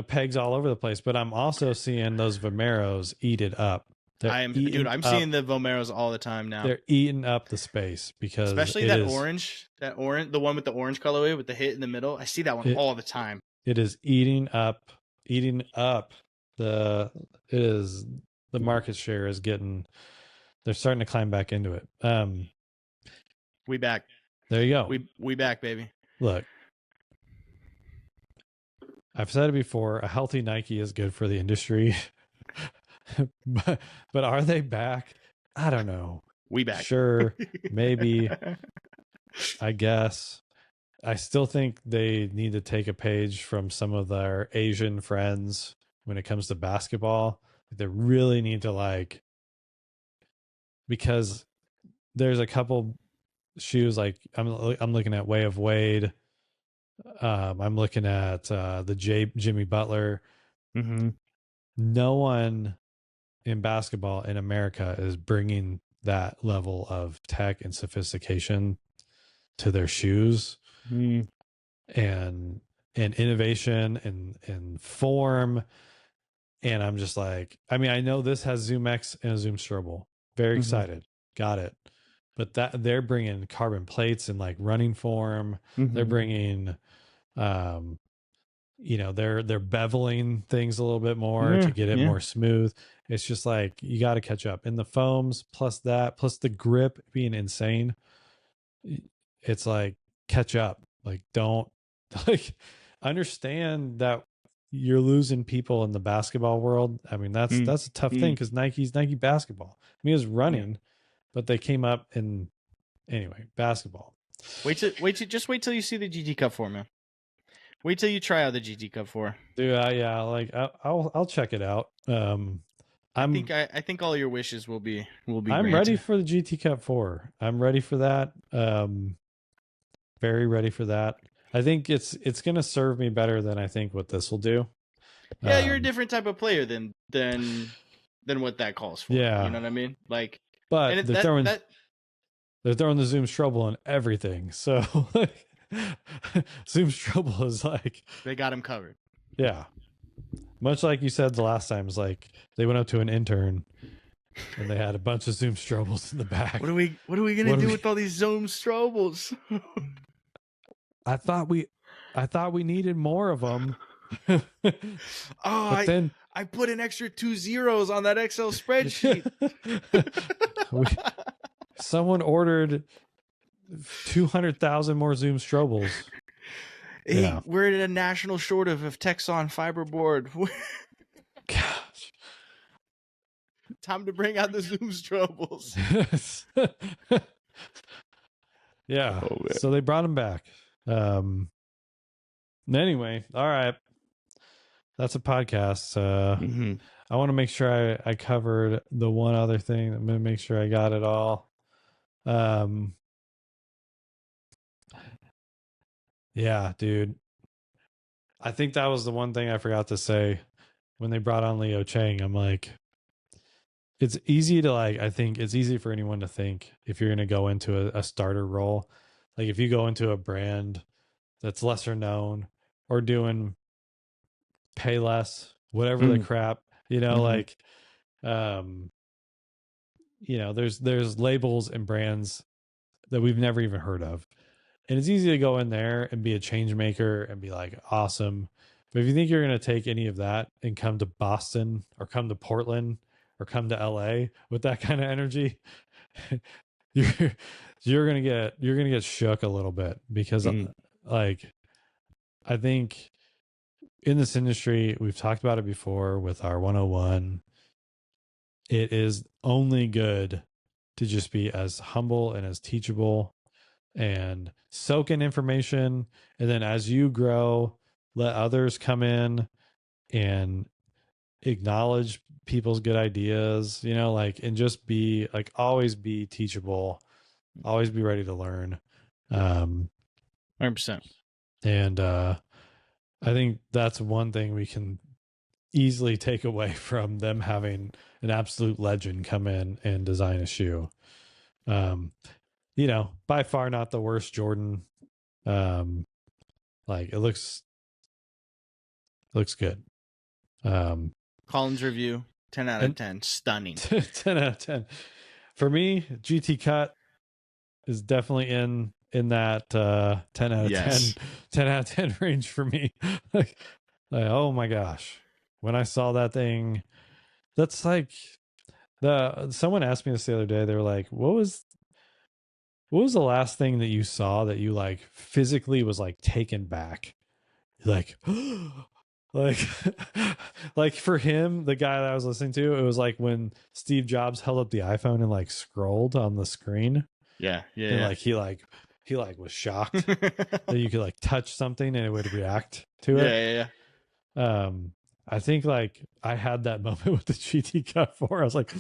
Pegs all over the place, but I'm also seeing those Vomeros eat it up. Dude. I'm seeing the Vomeros all the time now. They're eating up the space because especially that orange, the one with the orange colorway with the hit in the middle. I see that one all the time. It is eating up the market share is getting. They're starting to climb back into it. We back. There you go. We back, baby. Look, I've said it before. A healthy Nike is good for the industry. but are they back? I don't know. We back. Sure, maybe. I guess. I still think they need to take a page from some of their Asian friends when it comes to basketball. They really need to because there's a couple shoes like I'm looking at Way of Wade. I'm looking at the Jimmy Butler. Mm-hmm. No one in basketball in America is bringing that level of tech and sophistication to their shoes. Mm. and innovation and form. And I'm just like, I mean, I know this has Zoom X and a Zoom Strobel. Very excited. Got it. But that they're bringing carbon plates and like running form. They're bringing, they're beveling things a little bit more to get it more smooth. It's just like, you got to catch up. And the foams plus the grip being insane. It's like, catch up. Like, don't understand that you're losing people in the basketball world. I mean, that's a tough thing because Nike's Nike basketball. I mean, it's running, but they came up in anyway, basketball. Wait till you see the GT Cup 4, man. Wait till you try out the GT Cup 4. Dude, I'll check it out. I think all your wishes will be I'm granted. ready for the GT Cup 4. I'm ready for that. Very ready for that. I think it's going to serve me better than I think what this will do. Yeah, you're a different type of player than what that calls for. Yeah, you know what I mean. Like, but they're throwing the Zoom Strobel on everything. So Zoom Strobel is like they got him covered. Yeah, much like you said the last time. Is like they went up to an intern and they had a bunch of Zoom Strobels in the back. What are we gonna do with all these Zoom Strobels? I thought we needed more of them. I put an extra 2 zeros on that Excel spreadsheet. Someone ordered 200,000 more Zoom Strobels. Hey, we're at a national shortage of Texon fiberboard. Gosh. Time to bring out the Zoom Strobels. Yeah. So they brought them back. Anyway, all right. That's a podcast. I want to make sure I covered the one other thing. I'm going to make sure I got it all. Yeah, dude. I think that was the one thing I forgot to say when they brought on Leo Chang. I'm like, it's easy to I think it's easy for anyone to think if you're going to go into a starter role. Like if you go into a brand that's lesser known or doing pay less, whatever the crap, there's labels and brands that we've never even heard of. And it's easy to go in there and be a change maker and be like, awesome. But if you think you're going to take any of that and come to Boston or come to Portland or come to LA with that kind of energy, you're going to get shook a little bit because I think in this industry, we've talked about it before with our 101. It is only good to just be as humble and as teachable and soak in information. And then as you grow, let others come in and acknowledge people's good ideas, and just be always be teachable, always be ready to learn. 100%. And I think that's one thing we can easily take away from them having an absolute legend come in and design a shoe. By far not the worst Jordan. It looks good. Collins review. 10 out of And 10. Stunning. 10 out of 10. For me, GT Cut is definitely in that 10 out of Yes. 10 out of 10 range for me. like, oh my gosh. When I saw that thing, that's like someone asked me this the other day. They were like, what was the last thing that you saw that you like physically was like taken back? Like like like for him, the guy that I was listening to, it was like when Steve Jobs held up the iPhone and like scrolled on the screen, Yeah. Yeah. and Yeah. like he was shocked that you could like touch something and it would react to Yeah. it. Yeah. Yeah. I think like I had that moment with the GT Cut 4. I was like,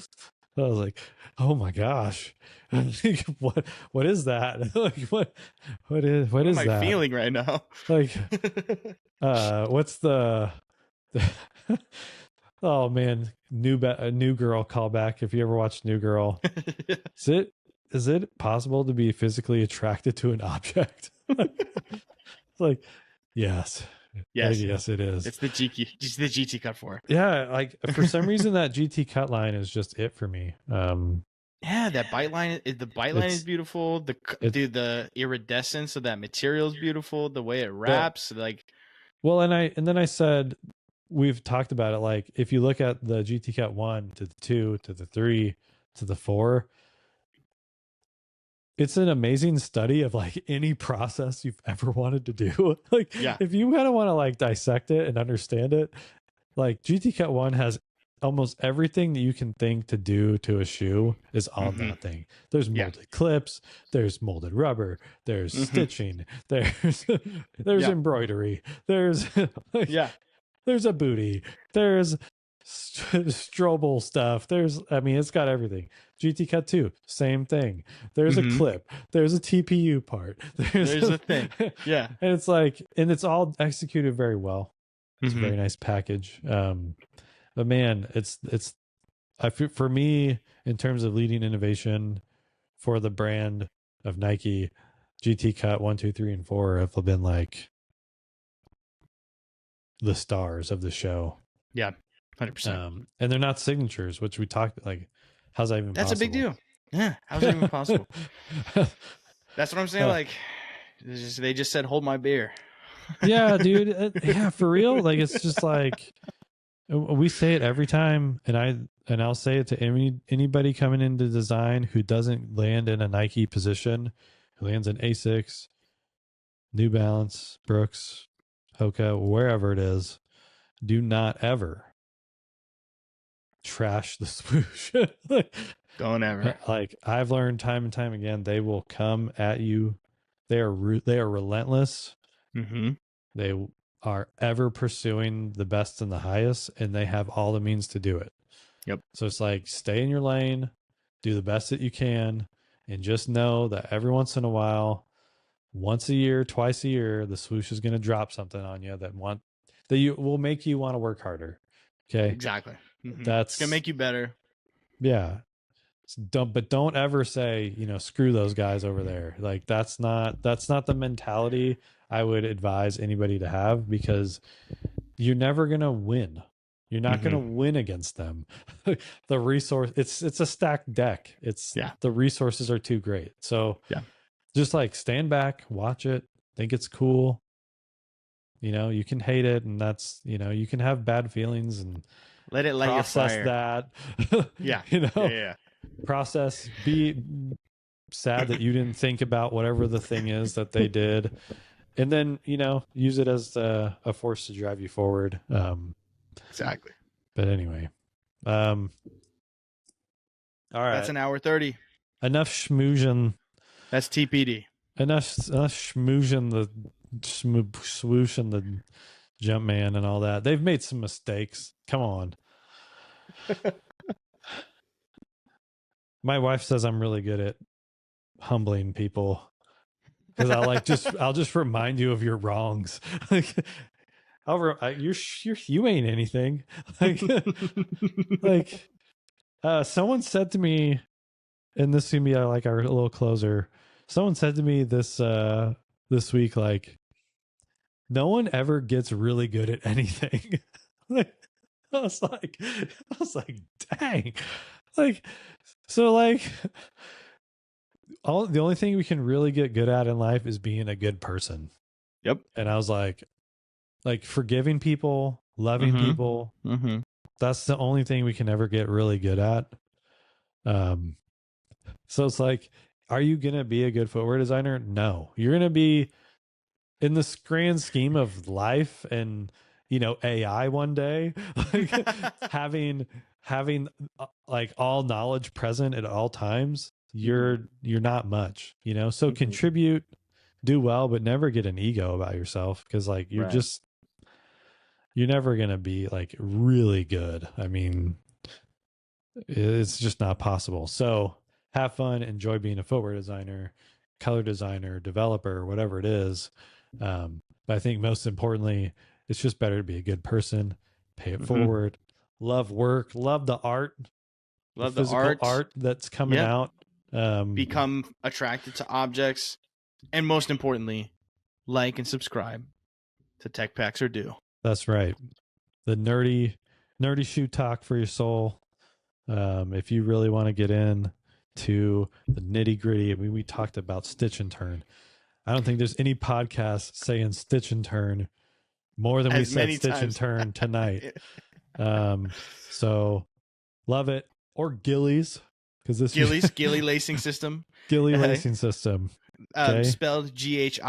oh my gosh. What is that? Like what What am is I that? feeling right now? Like what's the oh man, new girl callback. If you ever watched New Girl, is it possible to be physically attracted to an object? Like, yes, Yes. yes, it is. It's the GT Cut 4. Yeah, like for some reason that GT cut line is just it for me. Yeah, that bite line. The bite line is beautiful. It's The iridescence of that material is beautiful. The way it the wraps, like well, and then I said we've talked about it. Like if you look at the GT cut 1 to the 2 to the 3 to the 4, it's an amazing study of like any process you've ever wanted to do. Like yeah. if you kind of want to like dissect it and understand it, like GT Cut 1 has almost everything that you can think to do to a shoe is on that thing. There's molded clips, there's molded rubber, there's stitching, there's embroidery, there's like, there's a booty, there's Strobel stuff. It's got everything. GT Cut 2, same thing. There's a clip. There's a TPU part. There's a thing. Yeah. And it's all executed very well. It's a very nice package. But man, for me, in terms of leading innovation for the brand of Nike, GT Cut 1, 2, 3, and 4 have been like the stars of the show. Yeah. 100%. And they're not signatures, which we talked like, how's that even That's possible? a big deal. Yeah. How's that even possible? That's what I'm saying. Like, they just said, hold my beer. Yeah, dude. Yeah, for real. Like, it's just like, we say it every time. And I'll say it to anybody coming into design who doesn't land in a Nike position, who lands in Asics, New Balance, Brooks, Hoka, wherever it is. Do not ever trash the swoosh. Don't ever. Like I've learned time and time again, they will come at you. They are relentless. They are ever pursuing the best and the highest, and they have all the means to do it. Yep. So it's like, stay in your lane, do the best that you can, and just know that every once in a while, once a year, twice a year, the swoosh is going to drop something on you that you will make you want to work harder. Okay. Exactly. That's going to make you better. Yeah. But don't ever say, screw those guys over there. Like that's not the mentality I would advise anybody to have, because you're never going to win. You're not going to win against them. The resource, it's a stacked deck. The resources are too great. So just like stand back, watch it, think it's cool. You can hate it, and that's, you can have bad feelings and let it light process your fire. That. Yeah. Process, be sad that you didn't think about whatever the thing is that they did, and then use it as a force to drive you forward. Exactly. But anyway, all right, that's an hour 30. Enough schmoozing. That's TPD. Enough schmoozing the swoosh and the jump man and all that. They've made some mistakes. Come on. My wife says I'm really good at humbling people, because I'll just remind you of your wrongs. Like, you ain't anything. Someone said to me, and this seemed to be like our little closer. Someone said to me this week, like, no one ever gets really good at anything. I was like, dang, like, so like, the only thing we can really get good at in life is being a good person. Yep. And I was like forgiving people, loving people. That's the only thing we can ever get really good at. So it's like, are you gonna be a good footwear designer? No, you're gonna be, in the grand scheme of life and AI one day, like having like all knowledge present at all times, you're not much, so contribute, do well, but never get an ego about yourself, because like you're never gonna be like really good. I mean, it's just not possible. So have fun, enjoy being a footwear designer, color designer, developer, whatever it is. But I think most importantly, it's just better to be a good person, pay it forward, love work, love the art, love the physical art that's coming out. Become attracted to objects, and most importantly, like and subscribe to Tech Packs Are Due. That's right. The nerdy shoe talk for your soul. If you really want to get in to the nitty gritty, I mean, we talked about stitch and turn. I don't think there's any podcast saying stitch and turn more than we said stitch and turn tonight. So love it. Or Gillies, because this Gilly lacing system. Gilly lacing system. Okay. Spelled GHILLIES.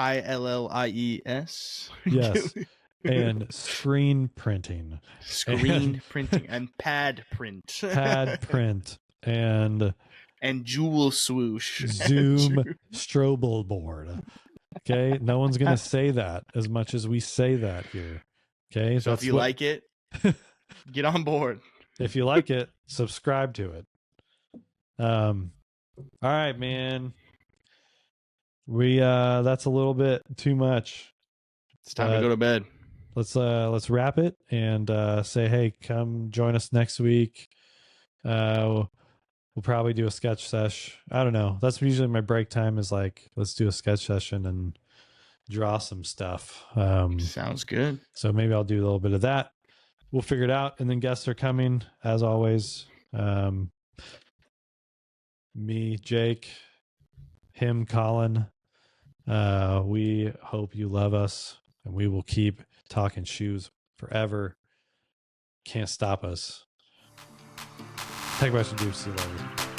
Yes. And screen printing. Printing and pad print. Pad print and jewel swoosh. Zoom Strobel board. Okay. No one's going to say that as much as we say that here. Okay. So if you like it, get on board. If you like it, subscribe to it. All right, man. That's a little bit too much. It's time to go to bed. Let's wrap it and say, hey, come join us next week. We'll probably do a sketch sesh. I don't know. That's usually my break time, is like, let's do a sketch session and draw some stuff. Sounds good. So maybe I'll do a little bit of that. We'll figure it out. And then guests are coming, as always. Me, Jake, him, Colin. We hope you love us, and we will keep talking shoes forever. Can't stop us. Take a question, dude. See you later.